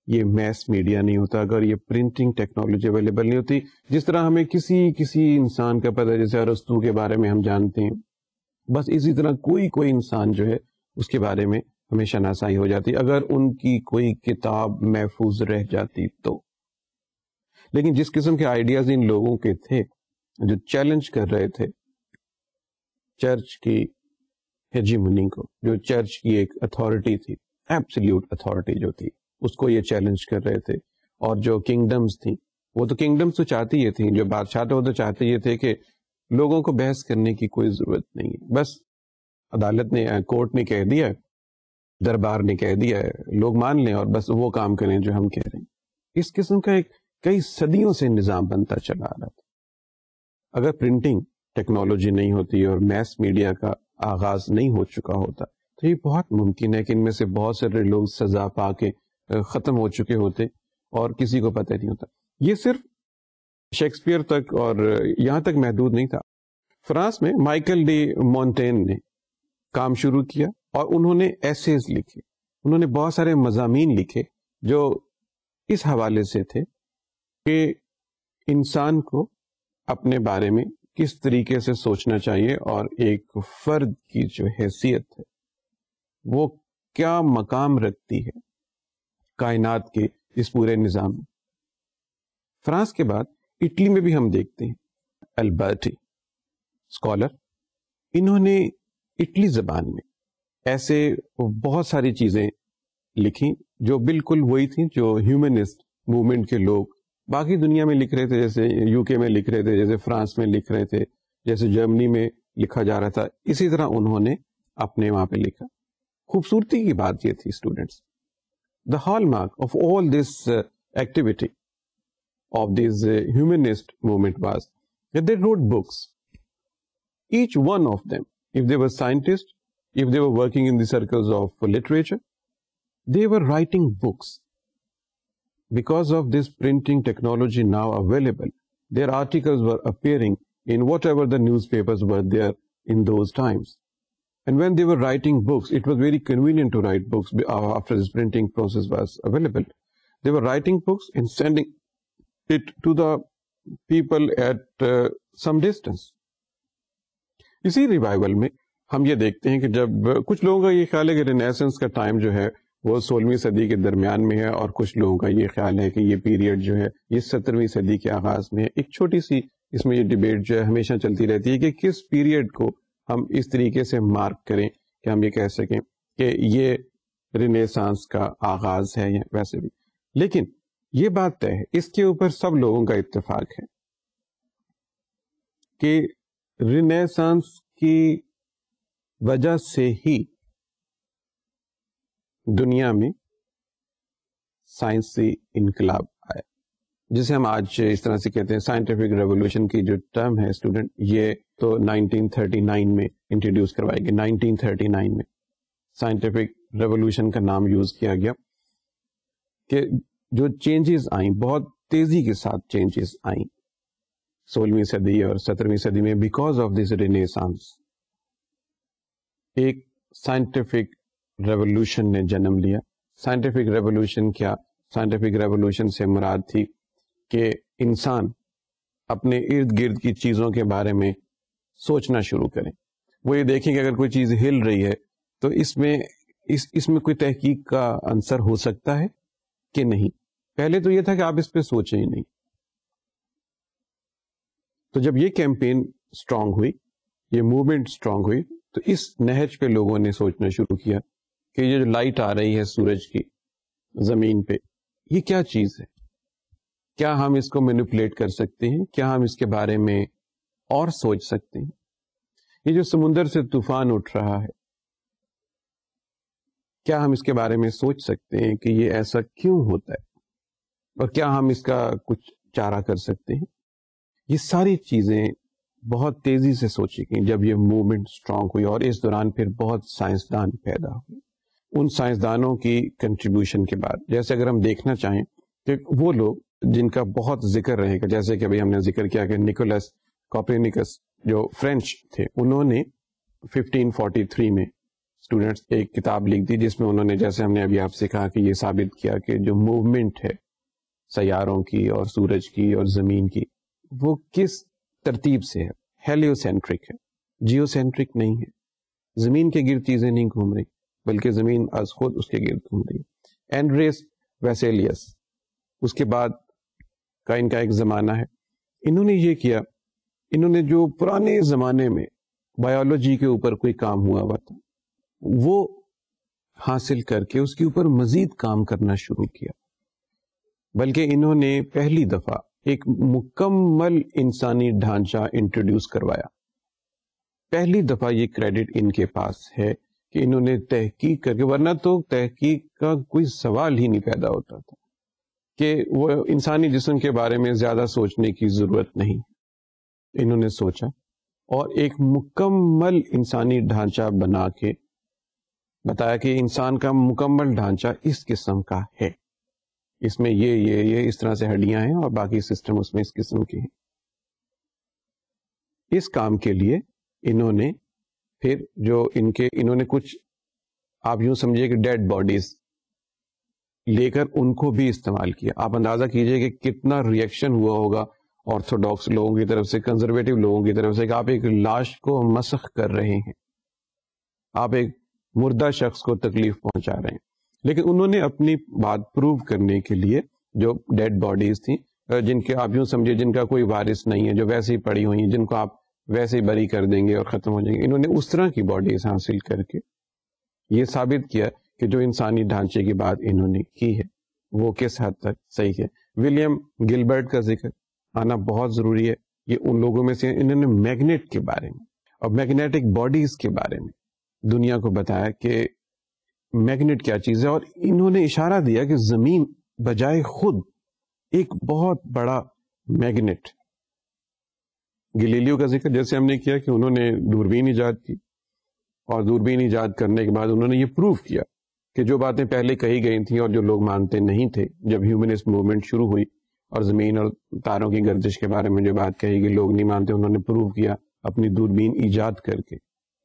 یہ میس میڈیا نہیں ہوتا, اگر یہ پرنٹنگ ٹیکنالوجی اویلیبل نہیں ہوتی, جس طرح ہمیں کسی انسان کا پتہ, جیسے ارسطو کے بارے میں ہم جانتے ہیں, بس اسی طرح کوئی انسان جو ہے اس کے بارے میں ہمیں شناسائی ہو جاتی اگر ان کی کوئی کتاب محفوظ رہ جاتی تو. لیکن جس قسم کے آئیڈیاز ان لوگوں کے تھے جو چیلنج کر رہے تھے چرچ کی ہیجیمونی کو, جو چرچ کی ایک اتھارٹی تھی, ایبسلیوٹ اتھارٹی جو تھی, اس کو یہ چیلنج کر رہے تھے, اور جو کنگڈمز تھیں, وہ تو کنگڈمز تو چاہتی یہ تھیں, جو بادشاہ تھے وہ تو چاہتے یہ تھے کہ لوگوں کو بحث کرنے کی کوئی ضرورت نہیں ہے, بس عدالت نے, کورٹ نے کہہ دیا, دربار نے کہہ دیا ہے, لوگ مان لیں اور بس وہ کام کریں جو ہم کہہ رہے ہیں. اس قسم کا ایک کئی صدیوں سے نظام بنتا چلا آ رہا تھا. اگر پرنٹنگ ٹیکنالوجی نہیں ہوتی اور میس میڈیا کا آغاز نہیں ہو چکا ہوتا, تو یہ بہت ممکن ہے کہ ان میں سے بہت سارے لوگ سزا پا کے ختم ہو چکے ہوتے اور کسی کو پتہ نہیں ہوتا. یہ صرف شیکسپیئر تک اور یہاں تک محدود نہیں تھا. فرانس میں مائیکل ڈی مونٹین نے کام شروع کیا اور انہوں نے ایسیز لکھے, انہوں نے بہت سارے مضامین لکھے جو اس حوالے سے تھے کہ انسان کو اپنے بارے میں کس طریقے سے سوچنا چاہیے اور ایک فرد کی جو حیثیت ہے وہ کیا مقام رکھتی ہے کائنات کے اس پورے نظام میں. فرانس کے بعد اٹلی میں بھی ہم دیکھتے ہیں البرٹی اسکالر, انہوں نے اٹلی زبان میں ایسے بہت ساری چیزیں لکھی جو بالکل وہی تھیں جو ہیومنسٹ موومنٹ کے لوگ باقی دنیا میں لکھ رہے تھے, جیسے یو کے میں لکھ رہے تھے, جیسے فرانس میں لکھ رہے تھے, جیسے جرمنی میں لکھا جا رہا تھا, اسی طرح انہوں نے اپنے وہاں پہ لکھا. خوبصورتی کی بات یہ تھی students, the hall mark of all this activity of this humanist movement was that they wrote books. Each one of them, if they were scientists, if they were working in the circles of literature, they were writing books. Because of this printing technology now available, their articles were appearing in whatever the newspapers were there in those times. And when they were writing books, it was very convenient to write books after this printing process was available. They were writing books and sending it to the people at some distance. اسی revival میں ہم یہ دیکھتے ہیں کہ جب کچھ لوگوں کا یہ خیال ہے کہ رینیسنس کا ٹائم جو ہے وہ 16ویں صدی کے درمیان میں ہے، اور کچھ لوگوں کا یہ خیال ہے کہ یہ پیریڈ جو ہے یہ 17ویں صدی کے آغاز میں ہے. ایک چھوٹی سی اس میں یہ ڈیبیٹ جو ہے ہمیشہ چلتی رہتی ہے کہ کس پیریڈ کو ہم اس طریقے سے مارک کریں کہ ہم یہ کہہ سکیں کہ یہ رینیسانس کا آغاز ہے یا ویسے بھی. لیکن یہ بات طے ہے، اس کے اوپر سب لوگوں کا اتفاق ہے کہ رینیسانس کی وجہ سے ہی دنیا میں سائنسی انقلاب آیا، جسے ہم آج اس طرح سے کہتے ہیں سائنٹیفک ریولوشن کی جو ٹرم ہے اسٹوڈنٹ، یہ تو 1939 میں انٹروڈیوس کروائی گئی. 1939 میں سائنٹیفک ریولوشن کا نام یوز کیا گیا کہ جو چینجز آئیں، بہت تیزی کے ساتھ چینجز آئیں 16ویں صدی اور 17ویں صدی میں بیکاز آف دس رینیسانس. ایک سائنٹیفک ریولوشن نے جنم لیا. سائنٹیفک ریولوشن کیا؟ سائنٹیفک ریولوشن سے مراد تھی کہ انسان اپنے ارد گرد کی چیزوں کے بارے میں سوچنا شروع کریں. وہ یہ دیکھیں کہ اگر کوئی چیز ہل رہی ہے تو اس میں کوئی تحقیق کا عنصر ہو سکتا ہے کہ نہیں. پہلے تو یہ تھا کہ آپ اس پہ سوچیں ہی نہیں. تو جب یہ کیمپین اسٹرانگ ہوئی، یہ موومنٹ اسٹرانگ ہوئی، تو اس نہج پہ لوگوں نے سوچنا شروع کیا کہ یہ جو لائٹ آ رہی ہے سورج کی زمین پہ، یہ کیا چیز ہے؟ کیا ہم اس کو مینیپولیٹ کر سکتے ہیں؟ کیا ہم اس کے بارے میں اور سوچ سکتے ہیں؟ یہ جو سمندر سے طوفان اٹھ رہا ہے، کیا ہم اس کے بارے میں سوچ سکتے ہیں کہ یہ ایسا کیوں ہوتا ہے، اور کیا ہم اس کا کچھ چارہ کر سکتے ہیں؟ یہ ساری چیزیں بہت تیزی سے سوچی گئیں جب یہ موومنٹ اسٹرانگ ہوئی، اور اس دوران پھر بہت سائنسدان پیدا ہوئے. ان سائنسدانوں کی کنٹریبیوشن کے بعد، جیسے اگر ہم دیکھنا چاہیں کہ وہ لوگ جن کا بہت ذکر رہے گا، جیسے کہ ابھی ہم نے ذکر کیا کہ نیکولس کوپرنیکس جو فرینچ تھے، انہوں نے 1543 میں اسٹوڈنٹس ایک کتاب لکھ دی جس میں انہوں نے، جیسے ہم نے ابھی آپ سے کہا، کہ یہ ثابت کیا کہ جو موومنٹ ہے سیاروں کی اور سورج کی اور زمین کی، وہ کس ترتیب سے ہے. ہیلیو سینٹرک ہے، جیو سینٹرک نہیں ہے. زمین کے گرد چیزیں نہیں گھوم رہی بلکہ زمین از خود اس کے گرد گھوم رہی. اینڈریس ویسیلیس اس کے بعد کا ان کا ایک زمانہ ہے. انہوں نے یہ کیا، انہوں نے جو پرانے زمانے میں بایولوجی کے اوپر کوئی کام ہوا تھا وہ حاصل کر کے اس کے اوپر مزید کام کرنا شروع کیا. بلکہ انہوں نے پہلی دفعہ ایک مکمل انسانی ڈھانچہ انٹروڈیوس کروایا. پہلی دفعہ یہ کریڈٹ ان کے پاس ہے کہ انہوں نے تحقیق کر کے، ورنہ تو تحقیق کا کوئی سوال ہی نہیں پیدا ہوتا تھا کہ وہ انسانی جسم کے بارے میں زیادہ سوچنے کی ضرورت نہیں. انہوں نے سوچا اور ایک مکمل انسانی ڈھانچہ بنا کے بتایا کہ انسان کا مکمل ڈھانچہ اس قسم کا ہے، اس میں یہ اس طرح سے ہڈیاں ہیں اور باقی سسٹم اس میں اس قسم کے ہیں. اس کام کے لیے انہوں نے پھر انہوں نے کچھ، آپ یوں سمجھیے کہ ڈیڈ باڈیز لے کر ان کو بھی استعمال کیا. آپ اندازہ کیجئے کہ کتنا ری ایکشن ہوا ہوگا آرتھوڈاکس لوگوں کی طرف سے، کنزرویٹو لوگوں کی طرف سے، کہ آپ ایک لاش کو مسخ کر رہے ہیں، آپ ایک مردہ شخص کو تکلیف پہنچا رہے ہیں. لیکن انہوں نے اپنی بات پروو کرنے کے لیے جو ڈیڈ باڈیز تھیں، جن کے آپ یوں سمجھے جن کا کوئی وارث نہیں ہے، جو ویسے ہی پڑی ہوئی ہیں، جن کو آپ ویسے ہی بری کر دیں گے اور ختم ہو جائیں گے، انہوں نے اس طرح کی باڈیز حاصل کر کے یہ ثابت کیا کہ جو انسانی ڈھانچے کی بات انہوں نے کی ہے وہ کس حد تک صحیح ہے. ولیم گلبرٹ کا ذکر آنا بہت ضروری ہے. یہ ان لوگوں میں سے انہوں نے میگنیٹ کے بارے میں اور میگنیٹک باڈیز کے بارے میں دنیا کو بتایا کہ میگنیٹ کیا چیز ہے، اور انہوں نے اشارہ دیا کہ زمین بجائے خود ایک بہت بڑا میگنیٹ. گلیلیو کا ذکر جیسے ہم نے کیا کہ انہوں نے دوربین ایجاد کی، اور دوربین ایجاد کرنے کے بعد انہوں نے یہ پروف کیا کہ جو باتیں پہلے کہی گئی تھیں اور جو لوگ مانتے نہیں تھے، جب ہیومنسٹ موومنٹ شروع ہوئی اور زمین اور تاروں کی گردش کے بارے میں جو بات کہی گئی لوگ نہیں مانتے، انہوں نے پروف کیا اپنی دوربین ایجاد کر کے.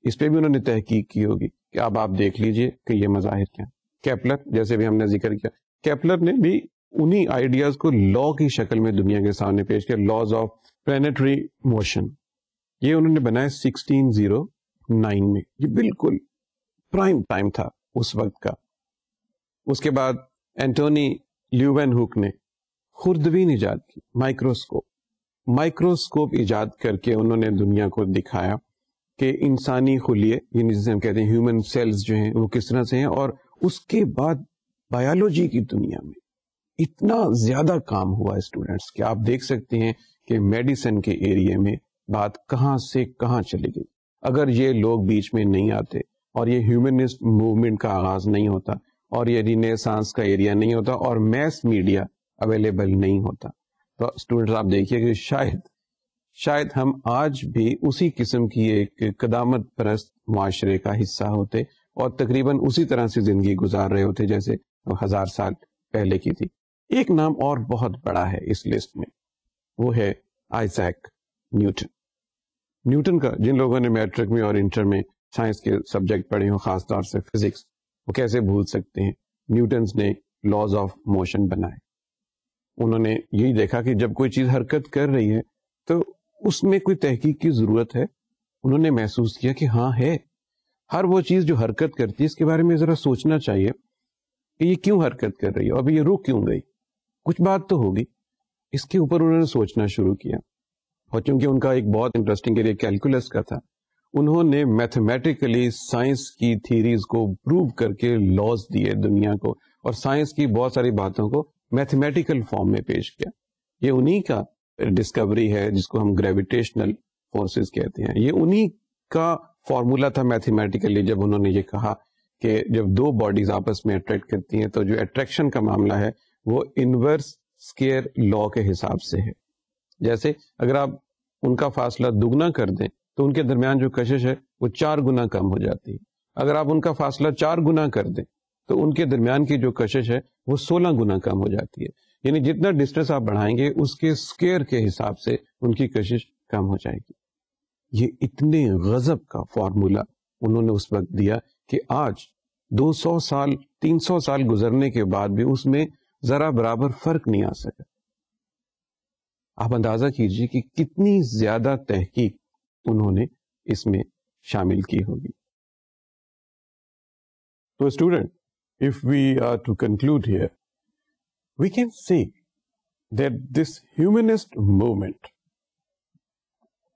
اس پہ بھی انہوں نے تحقیق کی ہوگی کہ اب آپ دیکھ لیجئے کہ یہ مظاہر کیا. کیپلر جیسے بھی ہم نے ذکر کیا، کیپلر نے بھی انہی آئیڈیاز کو لا کی شکل میں دنیا کے سامنے پیش کیا. لاز آف پلانیٹری موشن, یہ انہوں نے بنایا 1609 میں. یہ بالکل پرائم ٹائم تھا اس وقت کا. اس کے بعد اینٹونی لیوین ہوک نے خوردبین ایجاد کی, مائکروسکوپ ایجاد کر کے انہوں نے دنیا کو دکھایا کہ انسانی خلیے, یعنی جسے ہم کہتے ہیں ہیومن سیلز جو ہیں وہ کس طرح سے ہیں. اور اس کے بعد بایولوجی کی دنیا میں اتنا زیادہ کام ہوا اسٹوڈینٹس کہ آپ دیکھ سکتے ہیں کہ میڈیسن کے ایریے میں بات کہاں سے کہاں چلی گئی. اگر یہ لوگ بیچ میں نہیں آتے اور یہ ہیومنسٹ موومنٹ کا آغاز نہیں ہوتا اور یہ رینیسانس کا ایریا نہیں ہوتا اور میس میڈیا اویلیبل نہیں ہوتا, تو اسٹوڈینٹس آپ دیکھیے کہ شاید ہم آج بھی اسی قسم کی ایک قدامت پرست معاشرے کا حصہ ہوتے اور تقریباً اسی طرح سے زندگی گزار رہے ہوتے جیسے 1000 سال پہلے کی تھی. ایک نام اور بہت بڑا ہے اس لسٹ میں, وہ ہے آئزیک نیوٹن. نیوٹن کا جن لوگوں نے میٹرک میں اور انٹر میں سائنس کے سبجیکٹ پڑھے ہوں, خاص طور سے فزکس, وہ کیسے بھول سکتے ہیں. نیوٹنز نے لاز آف موشن بنائے. انہوں نے یہی دیکھا کہ جب کوئی چیز حرکت کر رہی ہے تو اس میں کوئی تحقیق کی ضرورت ہے. انہوں نے محسوس کیا کہ ہاں ہے, ہر وہ چیز جو حرکت کرتی ہے اس کے بارے میں ذرا سوچنا چاہیے کہ یہ کیوں حرکت کر رہی ہے, ابھی یہ رک کیوں گئی, کچھ بات تو ہوگی. اس کے اوپر انہوں نے سوچنا شروع کیا. اور چونکہ ان کا ایک بہت انٹرسٹنگ ایریا کیلکولس کا تھا, انہوں نے میتھمیٹیکلی سائنس کی تھیریز کو پروو کر کے لاز دیے دنیا کو, اور سائنس کی بہت ساری باتوں کو میتھمیٹیکل فارم میں پیش کیا. یہ انہی کا ڈسکوری ہے جس کو ہم گریویٹیشنل فورسز کہتے ہیں. یہ انہی کا فارمولا تھا میتھمیٹیکلی, جب انہوں نے یہ کہا کہ جب دو باڈیز آپس میں اٹریکٹ کرتی ہیں تو جو اٹریکشن کا معاملہ ہے وہ انورس اسکیئر لا کے حساب سے ہے. جیسے اگر آپ ان کا فاصلہ دگنا کر دیں تو ان کے درمیان جو کشش ہے وہ 4 گنا کم ہو جاتی ہے. اگر آپ ان کا فاصلہ 4 گنا کر دیں تو ان کے درمیان کی جو کشش ہے وہ 16 گنا کم ہو جاتی ہے. یعنی جتنا ڈسٹینس آپ بڑھائیں گے اس کے اسکیئر کے حساب سے ان کی کشش کم ہو جائے گی. یہ اتنے غضب کا فارمولا انہوں نے اس وقت دیا کہ آج 200 سال 300 سال گزرنے کے بعد بھی اس میں ذرا برابر فرق نہیں آ سکا. آپ اندازہ کیجئے کہ کتنی زیادہ تحقیق انہوں نے اس میں شامل کی ہوگی. تو student, if we are to conclude here, we can say that this humanist movement,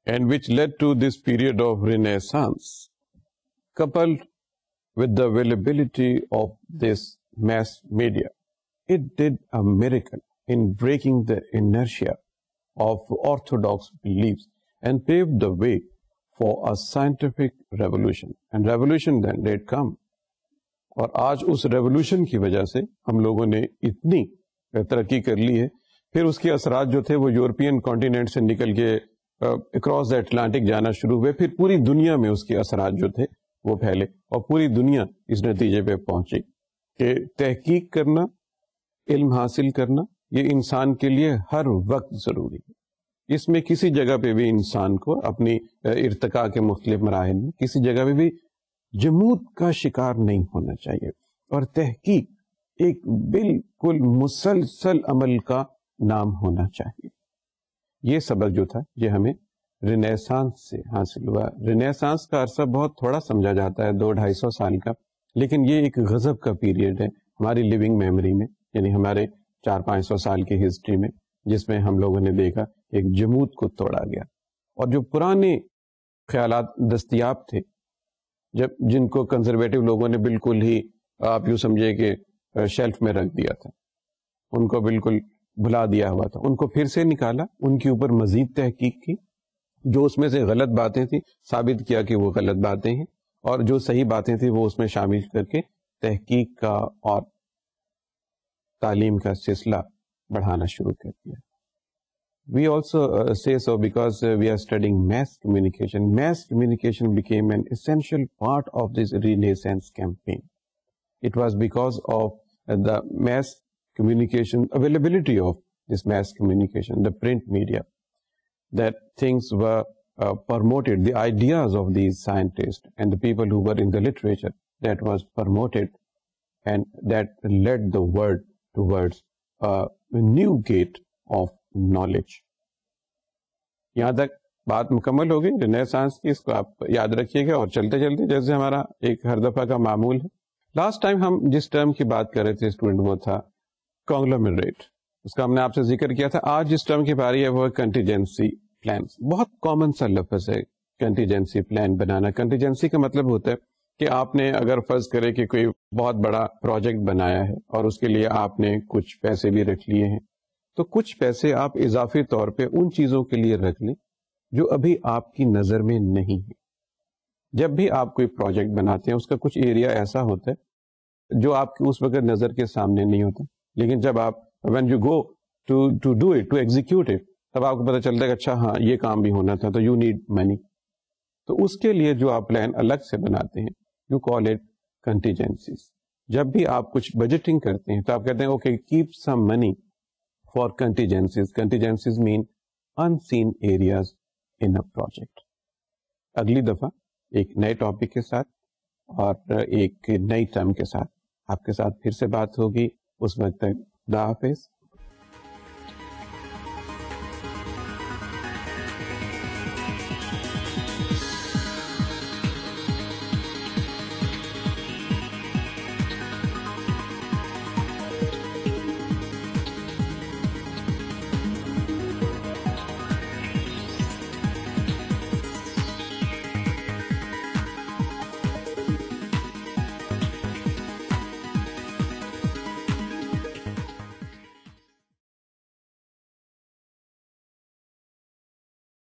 and which led to this period of Renaissance, coupled with the availability of this mass media, it did a miracle in breaking the inertia of orthodox beliefs and paved the way for a scientific revolution. And revolution then did come. اور آج اس revolution کی وجہ سے ہم لوگوں نے اتنی ترقی کر لی ہے. پھر اس کے اثرات جو تھے وہ یورپین کانٹیننٹ سے نکل کے اکراس دا اٹلانٹک جانا شروع ہوئے. پھر پوری دنیا میں اس کے اثرات جو تھے وہ پھیلے اور پوری دنیا اس نتیجے پہ پہنچی کہ تحقیق کرنا, علم حاصل کرنا, یہ انسان کے لیے ہر وقت ضروری ہے. اس میں کسی جگہ پہ بھی انسان کو اپنی ارتقاء کے مختلف مراحل میں کسی جگہ پہ بھی جمود کا شکار نہیں ہونا چاہیے. اور تحقیق ایک بالکل مسلسل عمل کا نام ہونا چاہیے. یہ سبق جو تھا یہ ہمیں رینیسانس سے حاصل ہوا. رینیسانس کا عرصہ بہت تھوڑا سمجھا جاتا ہے, 200-250 سال کا, لیکن یہ ایک غضب کا پیریڈ ہے ہماری لیونگ میموری میں, یعنی ہمارے 400-500 سال کی ہسٹری میں, جس میں ہم لوگوں نے دیکھا ایک جمود کو توڑا گیا. اور جو پرانے خیالات دستیاب تھے, جن کو کنزرویٹو لوگوں نے بالکل ہی آپ یوں سمجھے کہ شیلف میں رکھ دیا تھا, ان کو بالکل بھلا دیا ہوا تھا, ان کو پھر سے نکالا, ان کے اوپر مزید تحقیق کی, جو اس میں سے غلط باتیں تھیں ثابت کیا کہ وہ غلط باتیں ہیں, اور جو صحیح باتیں تھیں وہ اس میں شامل کر کے تحقیق کا اور تعلیم کا سلسلہ بڑھانا شروع کر دیا. We also say so because we are studying mass communication. Mass communication became an essential part of this Renaissance campaign. It was because of the mass communication, availability of this mass communication, the print media, that things were promoted, the ideas of these scientists and the people who were in the literature, that was promoted, and that led the world towards new gate of knowledge. یہاں تک بات مکمل ہوگی Renaissance کی, اس کو آپ یاد رکھیے گا اور چلتے چلتے جیسے ہمارا ایک ہر دفعہ کا معمول ہے. لاسٹ ٹائم ہم جس ٹرم کی بات کر رہے تھے اسٹوڈنٹ وہ تھا کانگلومیریٹ, اس کا ہم نے آپ سے ذکر کیا تھا. آج جس ٹرم کی باری ہے وہ کنٹیجنسی پلانس. بہت کامن سا لفظ ہے کنٹیجنسی پلان بنانا. کنٹیجنسی کا مطلب ہوتا ہے کہ آپ نے اگر فرض کرے کہ کوئی بہت بڑا پروجیکٹ بنایا ہے اور اس کے لیے آپ نے کچھ پیسے بھی رکھ لیے ہیں, تو کچھ پیسے آپ اضافی طور پہ ان چیزوں کے لیے رکھ لیں جو ابھی آپ کی نظر میں نہیں ہے. جب بھی آپ کوئی پروجیکٹ بناتے ہیں اس کا کچھ ایریا ایسا ہوتا ہے جو آپ کی اس وقت نظر کے سامنے نہیں ہوتا, لیکن جب آپ when you go to do it, to execute it, تب آپ کو پتہ چلتا ہے کہ اچھا ہاں یہ کام بھی ہونا تھا, تو you need money. تو اس کے لیے جو آپ پلان الگ سے بناتے ہیں you call it contingencies. جب بھی آپ کچھ بجٹنگ کرتے ہیں تو آپ کہتے ہیں okay keep some money for contingencies. Contingencies mean unseen areas in a project. اگلی دفعہ ایک نئے ٹاپک کے ساتھ اور ایک نئی ٹرم کے ساتھ آپ کے ساتھ پھر سے بات ہوگی. اس وقت تک خدا حافظ.